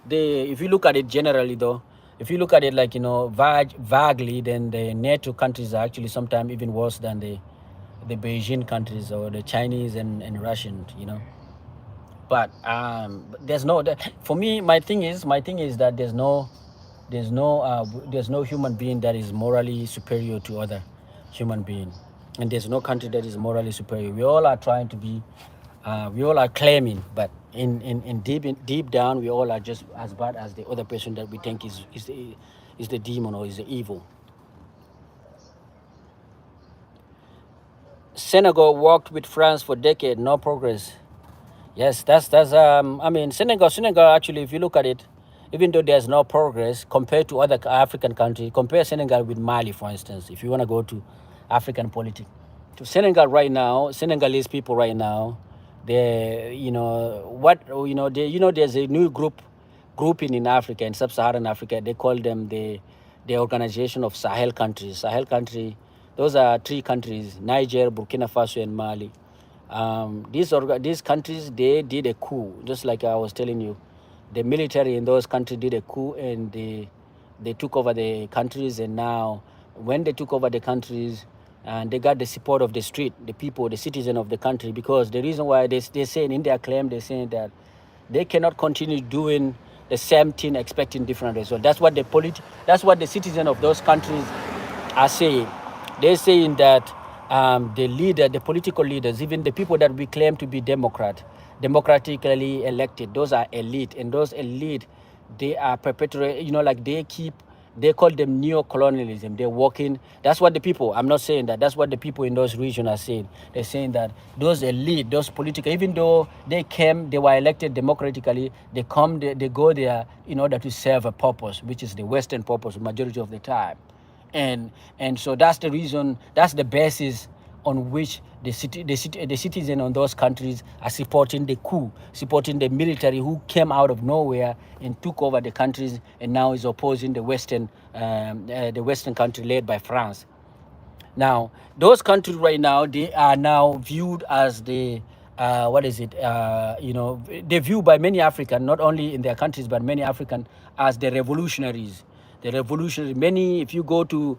they, if you look at it generally though, if you look at it like, you know, vaguely, then the NATO countries are actually sometimes even worse than the Beijing countries or the Chinese and Russian, you know. But there's no, for me, my thing is that there's no human being that is morally superior to other human being, and there's no country that is morally superior. We all are trying to be, we all are claiming, but in deep down, we all are just as bad as the other person that we think is the demon or is the evil. Senegal worked with France for decades, no progress. Yes, that's I mean, Senegal actually, if you look at it, even though there's no progress compared to other African countries, compare Senegal with Mali, for instance, if you want to go to African politics. To Senegal right now, Senegalese people right now, they, you know, there's a new grouping in Africa, in sub-Saharan Africa. They call them the Organization of Sahel Countries. Sahel country, those are 3 countries: Niger, Burkina Faso, and Mali. These countries, they did a coup, just like I was telling you. The military in those countries did a coup, and they took over the countries. And now, when they took over the countries, and they got the support of the street, the people, the citizen of the country, because the reason why they say in their claim, they're saying that they cannot continue doing the same thing expecting different results. That's what the citizen of those countries are saying. They're saying that the political leaders, even the people that we claim to be democratically elected, those are elite, and those elite, they are perpetuating, you know, like they call them neo-colonialism. They're working. That's what the people, I'm not saying that, that's what the people in those regions are saying. They're saying that those elite, those political, even though they were elected democratically, they go there in order to serve a purpose, which is the Western purpose majority of the time. And so that's the reason, that's the basis on which the citizen on those countries are supporting the coup, supporting the military who came out of nowhere and took over the countries, and now is opposing the Western country led by France. Now, those countries right now, they are now viewed as the they're viewed by many African, not only in their countries but many African, as the revolutionaries. The revolutionary. Many, if you go to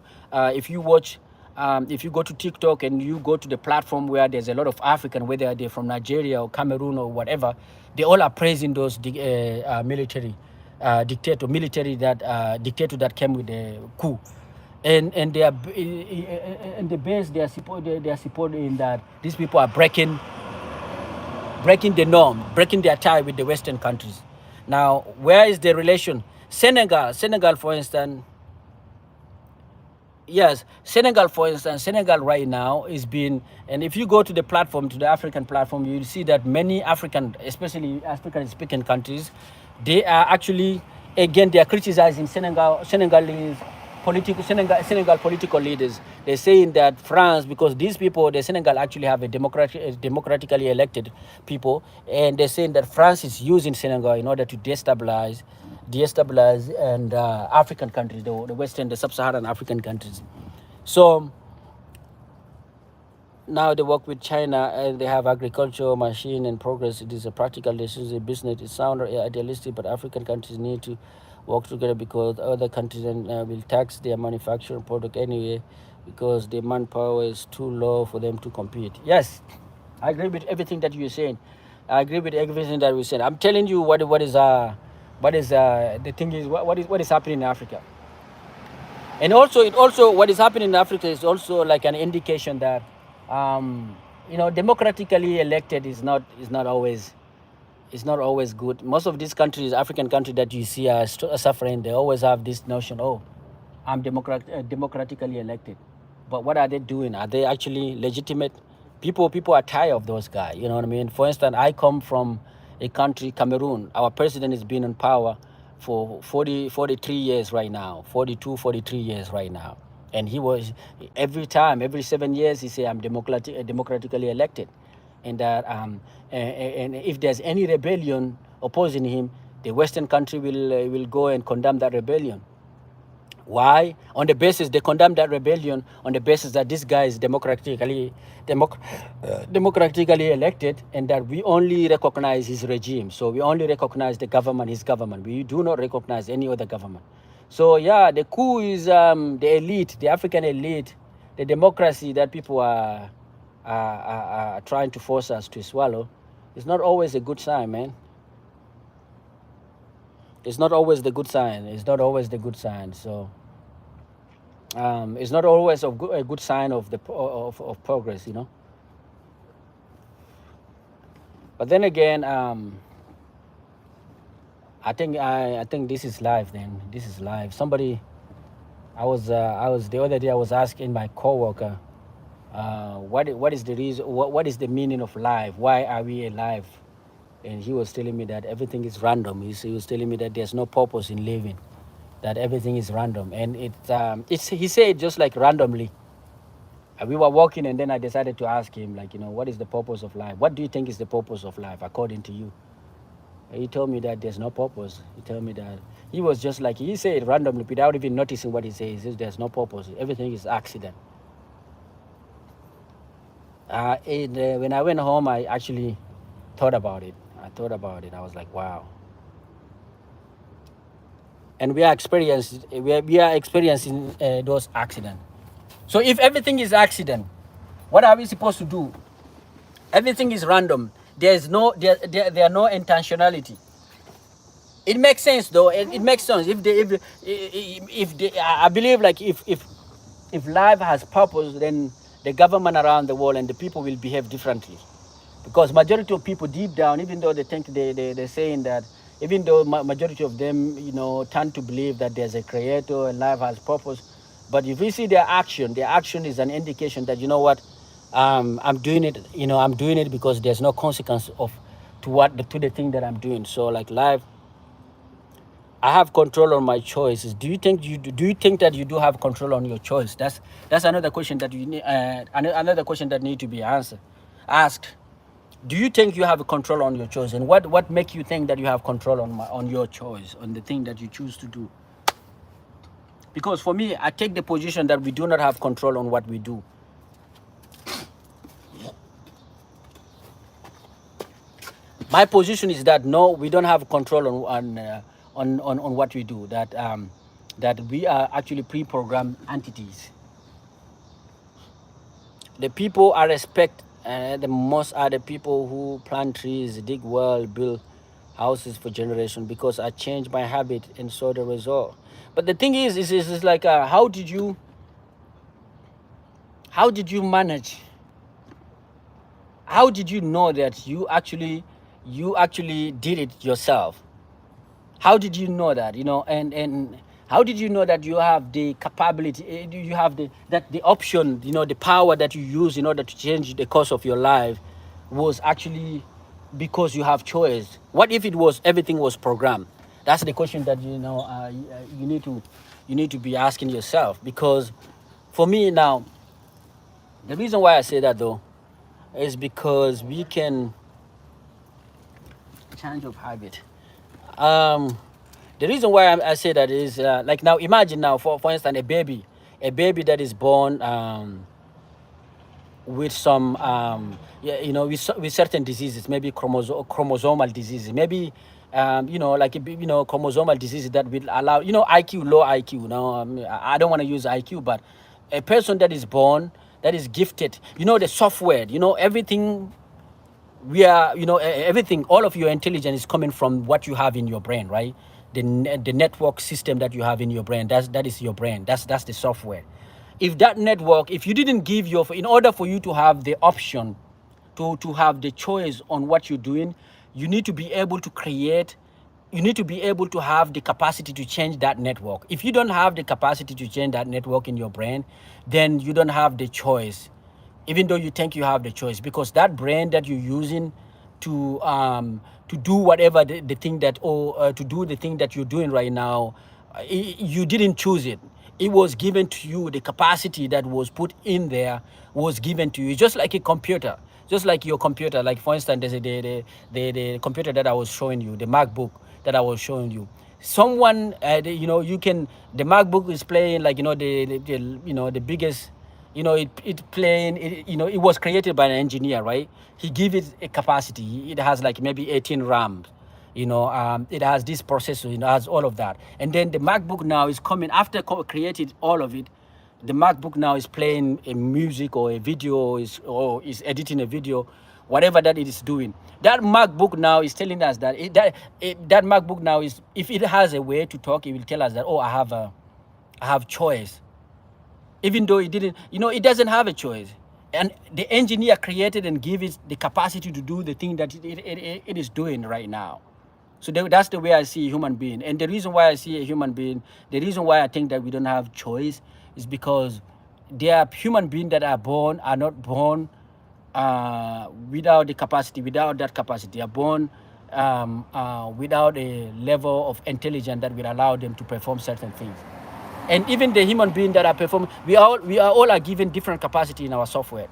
TikTok and you go to the platform where there's a lot of African, whether they're from Nigeria or Cameroon or whatever, they all are praising those military that came with the coup, and they are and the base they are supporting that these people are breaking the norm, breaking their tie with the Western countries. Now, where is the relation? Senegal, for instance. Yes, Senegal, for instance, Senegal right now is being, and if you go to the platform, to the African platform, you'll see that many African, especially African-speaking countries, they are actually, again, they are criticizing Senegalese Senegal political leaders, they're saying that France, because these people, the Senegal actually have a democratically elected people, and they're saying that France is using Senegal in order to destabilize and African countries, the Western, the sub-Saharan African countries. So now they work with China and they have agriculture, machine, and progress. It is a practical decision. Business is sound or idealistic, but African countries need to work together because other countries then, will tax their manufacturing product anyway because the manpower is too low for them to compete. Yes, I agree with everything that you're saying. I agree with everything that we said. I'm telling you what is the thing is what is happening in Africa. And also, what is happening in Africa is also like an indication that democratically elected is not always good. Most of these countries, African countries that you see are suffering, they always have this notion, oh, I'm democratically elected. But what are they doing? Are they actually legitimate? People are tired of those guys. You know what I mean? For instance, I come from a country, Cameroon. Our president has been in power for 43 years right now, 43 years right now. And he was, every 7 years, he say, I'm democratically elected. And that and if there's any rebellion opposing him, the Western country will go and condemn that rebellion. Why? On the basis they condemn that rebellion on the basis that this guy is democratically elected, and that we only recognize his regime. So we only recognize the government, his government. We do not recognize any other government. So yeah, the coup is the elite, the African elite, the democracy that people are trying to force us to swallow. It's not always a good sign, man. It's not always the good sign. It's not always the good sign. So it's not always a good sign of the of progress, you know. But then again, I think this is life. Then this is life. Somebody, I was the other day I was asking my coworker, what is the reason? What is the meaning of life? Why are we alive? And he was telling me that everything is random. He was telling me that there's no purpose in living, that everything is random, and he said just like randomly. We were walking, and then I decided to ask him, like, what is the purpose of life? What do you think is the purpose of life, according to you? He told me that there's no purpose. He told me that he was just like, he said randomly without even noticing what he says. He says there's no purpose. Everything is accident. When I went home, I actually thought about it. I was like, wow. And we are experiencing those accidents. So if everything is accident, what are we supposed to do? Everything is random. There are no intentionality. It makes sense though. It makes sense I believe, like, if life has purpose, then the government around the world and the people will behave differently. Because majority of people deep down, even though they think they're saying that, even though majority of them, tend to believe that there's a creator and life has purpose, but if we see their action is an indication that, I'm doing it. I'm doing it because there's no consequence to the thing that I'm doing. So like life, I have control on my choices. Do you think that you do have control on your choice? That's another question that you need. Another question that need to be asked. Do you think you have control on your choice, and what makes you think that you have control on your choice, on the thing that you choose to do? Because for me, I take the position that we do not have control on what we do. My position is that no, we don't have control on what we do. That we are actually pre-programmed entities. The people I respect the most are the people who plant trees, dig well, build houses for generations, because I changed my habit and saw the result. But the thing is like, how did you manage? How did you know that you actually did it yourself? How did you know that? And how did you know that you have the capability, you have the option, the power that you use in order to change the course of your life was actually because you have choice? What if everything was programmed? That's the question that you need to be asking yourself. Because for me now, the reason why I say that though is because we can change of habit. Um, the reason why I say that is like now imagine now for instance a baby that is born with some yeah, with certain diseases, maybe chromosomal diseases, maybe like chromosomal diseases that will allow IQ, low IQ. I don't want to use IQ, but a person that is born, that is gifted, the software, everything, we are everything, all of your intelligence is coming from what you have in your brain, right? The network system that you have in your brain, that is your brain, that's the software. If that network, if you didn't give your, in order for you to have the option to have the choice on what you're doing, you need to be able to create, you need to be able to have the capacity to change that network. If you don't have the capacity to change that network in your brain, then you don't have the choice, even though you think you have the choice, because that brain that you're using to do whatever the thing that, or to do the thing that you're doing right now, you didn't choose it. It was given to you. The capacity that was put in there was given to you. It's just like a computer, just like your computer. Like for instance, there's the computer that I was showing you, the MacBook that I was showing you. Someone, you can, the MacBook is playing like the biggest, it playing it, it was created by an engineer, right? He give it a capacity. It has like maybe 18 RAM, it has this processor, it has all of that. And then the MacBook now is coming after created all of it. The MacBook now is playing a music or a video, or is editing a video, whatever that it is doing. That MacBook now is telling us that that MacBook now is, if it has a way to talk, it will tell us that, oh, I have choice. Even though it didn't, it doesn't have a choice. And the engineer created and gave it the capacity to do the thing that it is doing right now. So that's the way I see a human being. And the reason why I see a human being, the reason why I think that we don't have choice is because there are human beings that are not born without the capacity, without that capacity. They are born without a level of intelligence that will allow them to perform certain things. And even the human being that are performing, we are all given different capacity in our software.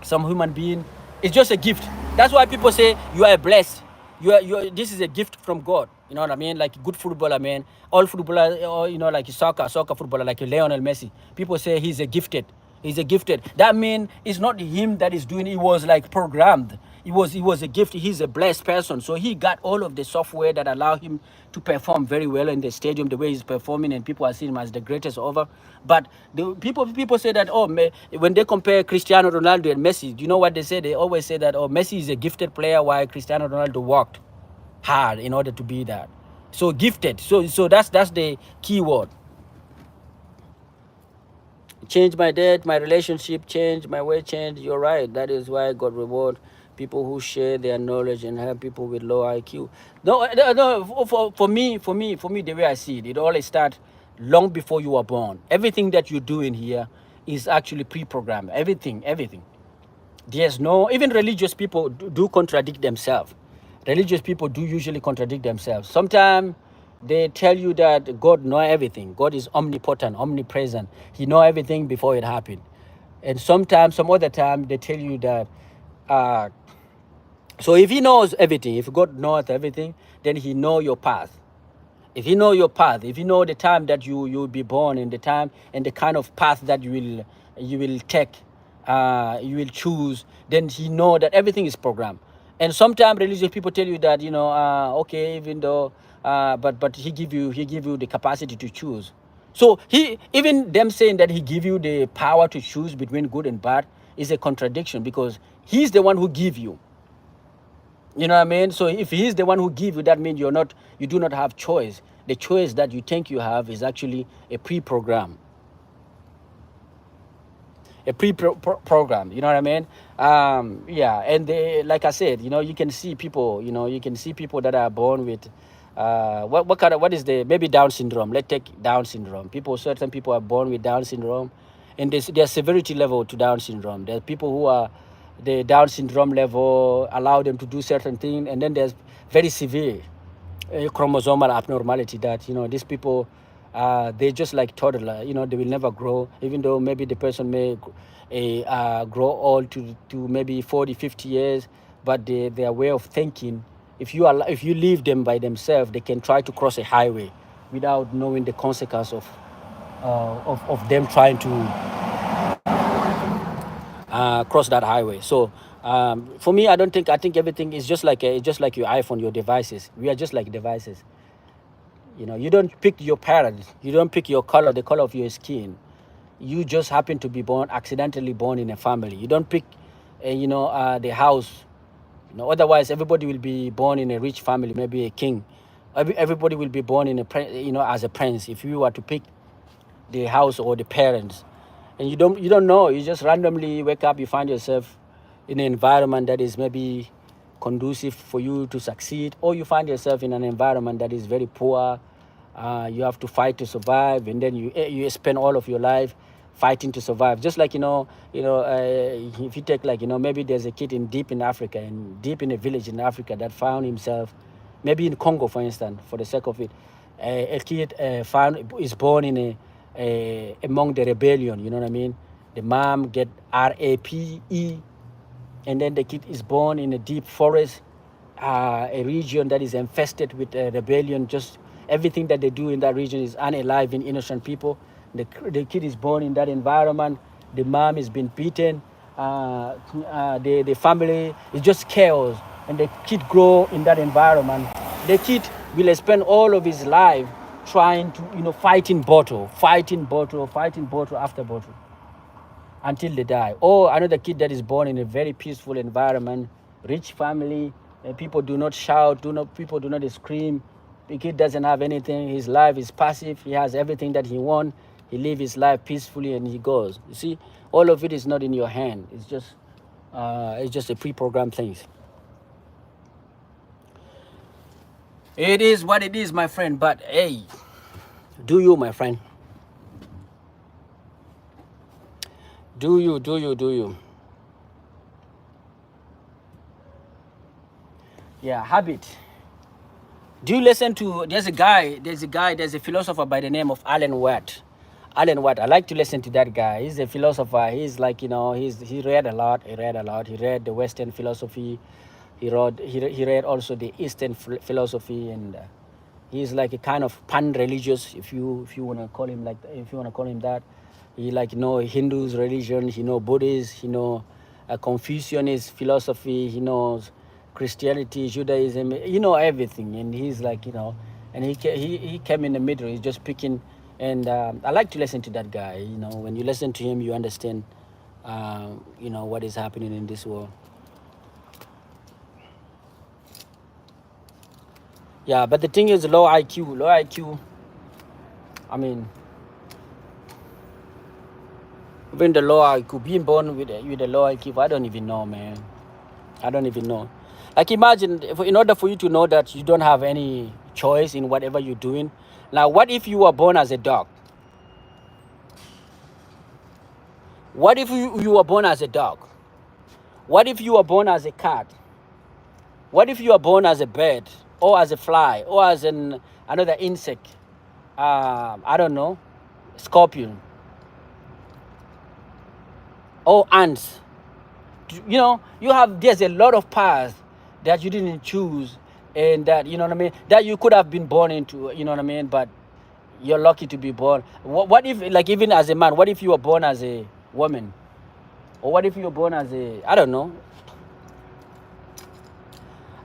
Some human being, it's just a gift. That's why people say you are blessed. This is a gift from God. You know what I mean? Like good footballer, man. All footballer, or like soccer footballer, like Lionel Messi. People say he's a gifted. He's a gifted. That means it's not him that is doing it. It was like programmed. It was a gift. He's a blessed person. So he got all of the software that allow him to perform very well in the stadium, the way he's performing, and people are seeing him as the greatest ever. But the people say that, when they compare Cristiano Ronaldo and Messi, do you know what they say? They always say that, Messi is a gifted player, while Cristiano Ronaldo worked hard in order to be that. So gifted. So that's the key word. Change my debt, my relationship changed, my way changed. You're right. That is why God reward people who share their knowledge and help people with low IQ. No. For me, the way I see it, it always starts long before you were born. Everything that you're doing here is actually pre-programmed. Everything. There's no, even religious people do contradict themselves. Religious people do usually contradict themselves. Sometimes they tell you that God knows everything. God is omnipotent, omnipresent. He knows everything before it happened. And sometimes, some other time, they tell you that, so if he knows everything, if God knows everything, then he knows your path. If he knows your path, if he knows the time that you will be born, and the time and the kind of path that you will take, you will choose, then he knows that everything is programmed. And sometimes religious people tell you that, okay, even though, but he give you the capacity to choose. So even them saying that he give you the power to choose between good and bad is a contradiction, because he's the one who give you. You know what I mean? So if he's the one who give you, that means you do not have choice. The choice that you think you have is actually a pre-program. A pre-program, you know what I mean? Yeah, and like I said, you can see people, that are born with, what is maybe Down syndrome. Let's take Down syndrome. Certain people are born with Down syndrome, and there's severity level to Down syndrome. There are people who are, the Down syndrome level allow them to do certain things, and then there's very severe. a chromosomal abnormality that, these people, they're just like toddler. They will never grow, even though maybe the person may grow old to maybe 40, 50 years, but their way of thinking, if you leave them by themselves, they can try to cross a highway without knowing the consequence of them trying to cross that highway. So for me, I think everything is just like your iPhone, your devices. We are just like devices. You don't pick your parents, you don't pick your color, the color of your skin. You just happen to be accidentally born in a family. You don't pick the house. Otherwise everybody will be born in a rich family, maybe a king. Everybody will be born in as a prince. If you were to pick the house or the parents, and you don't know, you just randomly wake up, you find yourself in an environment that is maybe conducive for you to succeed, or you find yourself in an environment that is very poor. You have to fight to survive, and then you spend all of your life fighting to survive. Just like if you take, like, maybe there's a kid deep in Africa, and deep in a village in Africa, that found himself maybe in Congo, for instance, for the sake of it. A kid is born in among the rebellion. You know what I mean? The mom get RAPE, and then the kid is born in a deep forest, a region that is infested with rebellion. Just everything that they do in that region is unaliving innocent people. The kid is born in that environment. The mom has been beaten. The family is just chaos, and the kid grow in that environment. The kid will spend all of his life trying to fighting bottle after bottle until they die. Or another kid that is born in a very peaceful environment, rich family, and people do not shout, people do not scream. The kid doesn't have anything. His life is passive. He has everything that he wants. He lives his life peacefully, and he goes. You see, all of it is not in your hand. It's just a pre-programmed things. It is what it is, my friend. But hey, do you, my friend? Do you? Yeah, habit. Do you listen to? There's a philosopher by the name of Alan Watt. Alan Watt. I like to listen to that guy. He's a philosopher. He's like, he read a lot. He read the Western philosophy. He read also the Eastern philosophy, and he's like a kind of pan-religious, if you want to call him that. He Hindus religion. He Buddhist. He Confucianist philosophy. He knows Christianity, Judaism. Everything, and he's like, and he came in the middle. He's just picking. And I like to listen to that guy. When you listen to him, you understand, what is happening in this world. Yeah, but the thing is, low IQ. I mean, even the low IQ, being born with a low IQ, I don't even know, man. I don't even know. Like, imagine, in order for you to know that you don't have any choice in whatever you're doing. Now, what if you were born as a dog? What if you were born as a dog? What if you were born as a cat? What if you were born as a bird, or as a fly, or as another insect? I don't know, scorpion, or ants. There's a lot of paths that you didn't choose, and that, that you could have been born into, but you're lucky to be born. What if, like, even as a man, what if you were born as a woman? Or what if you were born as I don't know.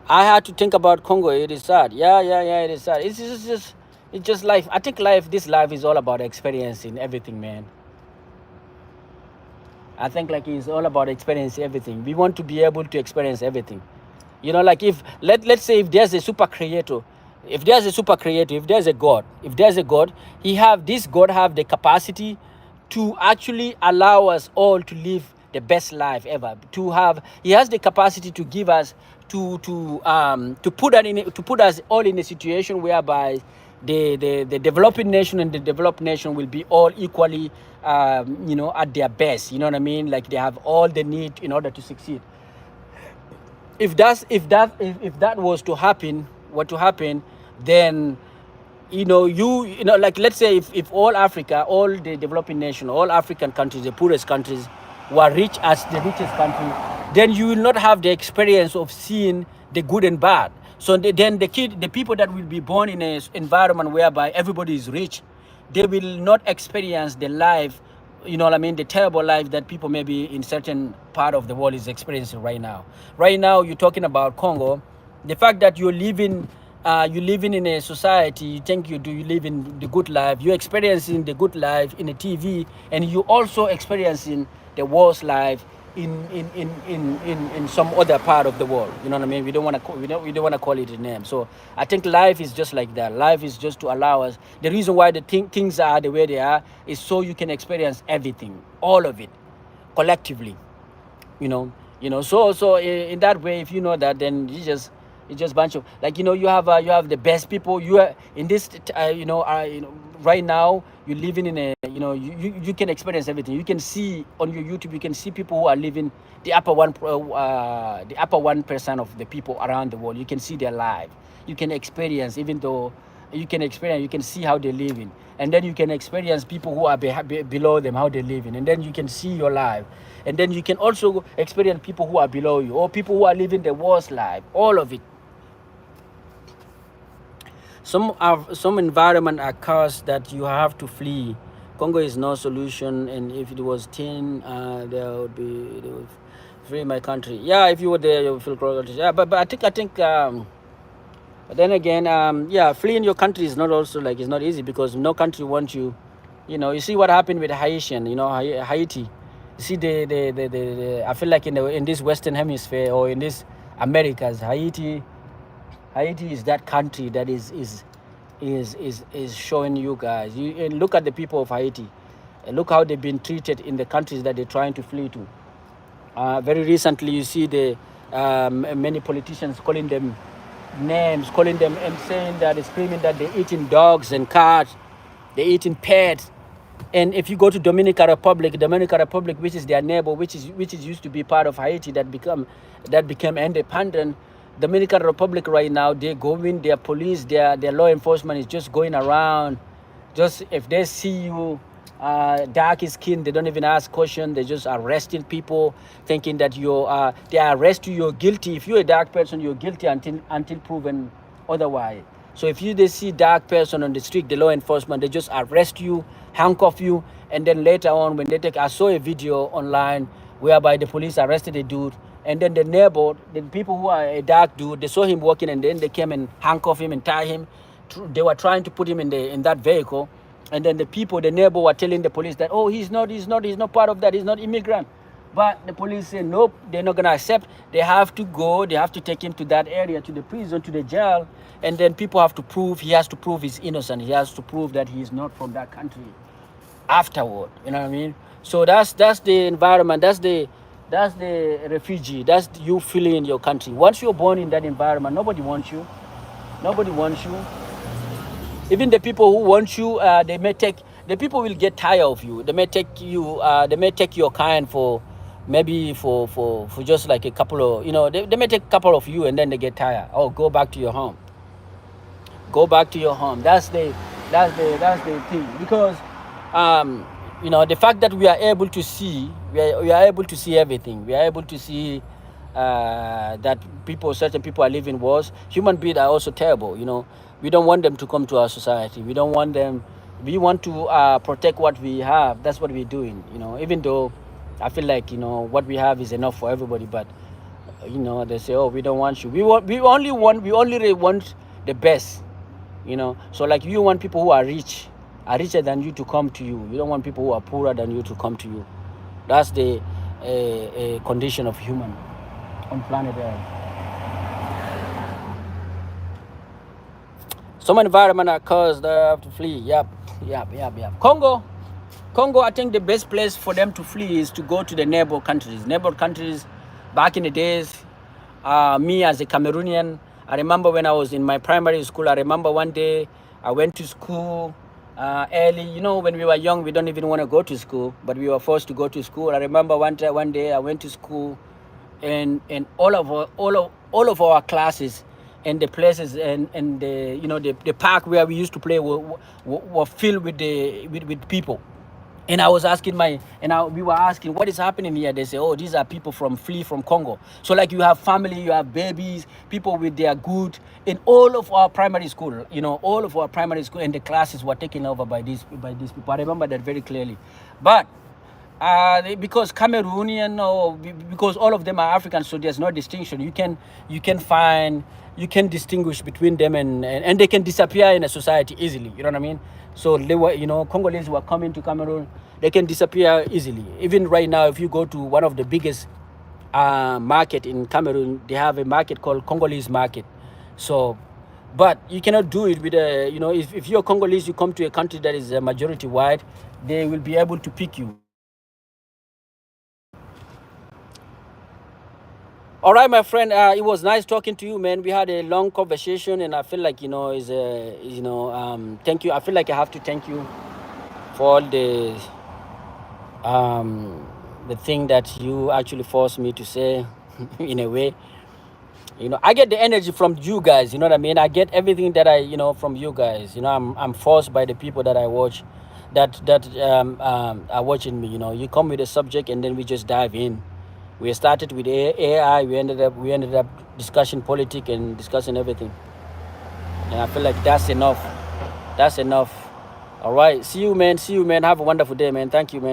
I had to think about Congo. It is sad. Yeah, it is sad. It's just life. I think this life is all about experiencing everything, man. I think, like, it's all about experiencing everything. We want to be able to experience everything. Like, if let's say if there's a super creator, if there's a God, this God have the capacity to actually allow us all to live the best life ever. He has the capacity to give us to put us all in a situation whereby the developing nation and the developed nation will be all equally at their best. You know what I mean? Like, they have all the need in order to succeed. If that was to happen, then like let's say if all Africa, all the developing nation, all African countries, the poorest countries, were rich as the richest country, then you will not have the experience of seeing the good and bad. So then the people that will be born in an environment whereby everybody is rich, they will not experience the life, you know what I mean, the terrible life that people maybe in certain part of the world is experiencing right now. Right now, you're talking about Congo. The fact that you're living in a society, you think you live in the good life, you're experiencing the good life in the TV, and you also experiencing the worst life in some other part of the world. You know what I mean? We don't want to we don't want to call it a name. So I think life is just like that. Life is just to allow us. The reason why the things are the way they are is so you can experience everything, all of it, collectively. So in that way, if you know that, then it's just bunch of, like, you have the best people. You are in this right now you're living in a, you can experience everything. You can see on your YouTube, you can see people who are living the upper 1% of the people around the world. You can see their life. You can experience, even though you can see how they're living, and then you can experience people who are below them, how they're living, and then you can see your life, and then you can also experience people who are below you, or people who are living the worst life, all of it. Some environment are caused that you have to flee. Congo is no solution, and if it was thin, they would free my country. Yeah, if you were there, you would feel closer. Yeah, but I think but then again, fleeing your country is not also, like, it's not easy, because no country wants you. You see what happened with Haitian, Haiti. You see I feel like in this Western Hemisphere, or in this Americas, Haiti is that country that is showing you guys. And look at the people of Haiti, and look how they've been treated in the countries that they're trying to flee to. Very recently, you see the many politicians calling them names, calling them and saying that, screaming that they're eating dogs and cats, they're eating pets. And if you go to Dominican Republic, which is their neighbor, which is used to be part of Haiti, that became independent. Dominican Republic right now, they go in, their police, their law enforcement is just going around. Just if they see you dark skin, they don't even ask questions. They just arresting people, thinking that they arrest you, you're guilty. If you're a dark person, you're guilty until proven otherwise. So if they see dark person on the street, the law enforcement, they just arrest you, handcuff you, and then later on, when I saw a video online whereby the police arrested a dude, and then the neighbor, the people who are a dark dude, they saw him walking, and then they came and handcuffed him and tied him. They were trying to put him in that vehicle, and then the neighbor were telling the police that, oh, he's not part of that, he's not immigrant. But the police said, nope, they're not gonna accept. They have to take him to that area, to the prison, to the jail, and then he has to prove he's innocent. He has to prove that he's not from that country afterward. You know what I mean? So that's the environment. That's the refugee. That's you fleeing your country. Once you're born in that environment, nobody wants you. Even the people who want you, the people will get tired of you. They may take your kind for just like a couple of, they may take a couple of you, and then they get tired. Oh, go back to your home. That's the thing. Because the fact that we are able to see, everything. We are able to see that certain people are living worse. Human beings are also terrible. We don't want them to come to our society. We don't want them. We want to protect what we have. That's what we're doing. Even though I feel like what we have is enough for everybody, but they say, oh, we don't want you. We only really want the best. So like, you want people who are richer than you to come to you. You don't want people who are poorer than you to come to you. That's the condition of human on planet Earth. Some environment are caused, they have to flee. Yep. Congo, I think the best place for them to flee is to go to the neighbor countries. Back in the days, me as a Cameroonian, I remember when I was in my primary school, I remember one day I went to school early. When we were young, we don't even want to go to school, but we were forced to go to school. I remember one day I went to school, and all of our classes, and the places and the the park where we used to play were filled with with people. And I was asking we were asking what is happening here. They say, oh, these are people from flee from Congo. So like you have family, you have babies, people with their good in all of our primary school, all of our primary school, and the classes were taken over by these people. I remember that very clearly. But because Cameroonian, or because all of them are African, so there's no distinction. You can distinguish between them, and they can disappear in a society easily. You know what I mean? So they were, Congolese were coming to Cameroon. They can disappear easily. Even right now, if you go to one of the biggest market in Cameroon, they have a market called Congolese market. So, but you cannot do it with a, if you're Congolese, you come to a country that is majority white, they will be able to pick you. All right, my friend. It was nice talking to you, man. We had a long conversation, and I feel like thank you. I feel like I have to thank you for all the thing that you actually forced me to say, in a way. I get the energy from you guys. You know what I mean? I get everything that from you guys. I'm forced by the people that I watch, that are watching me. You come with a subject, and then we just dive in. We started with AI. We ended up discussing politics and discussing everything. And I feel like that's enough. That's enough. All right. See you, man. Have a wonderful day, man. Thank you, man.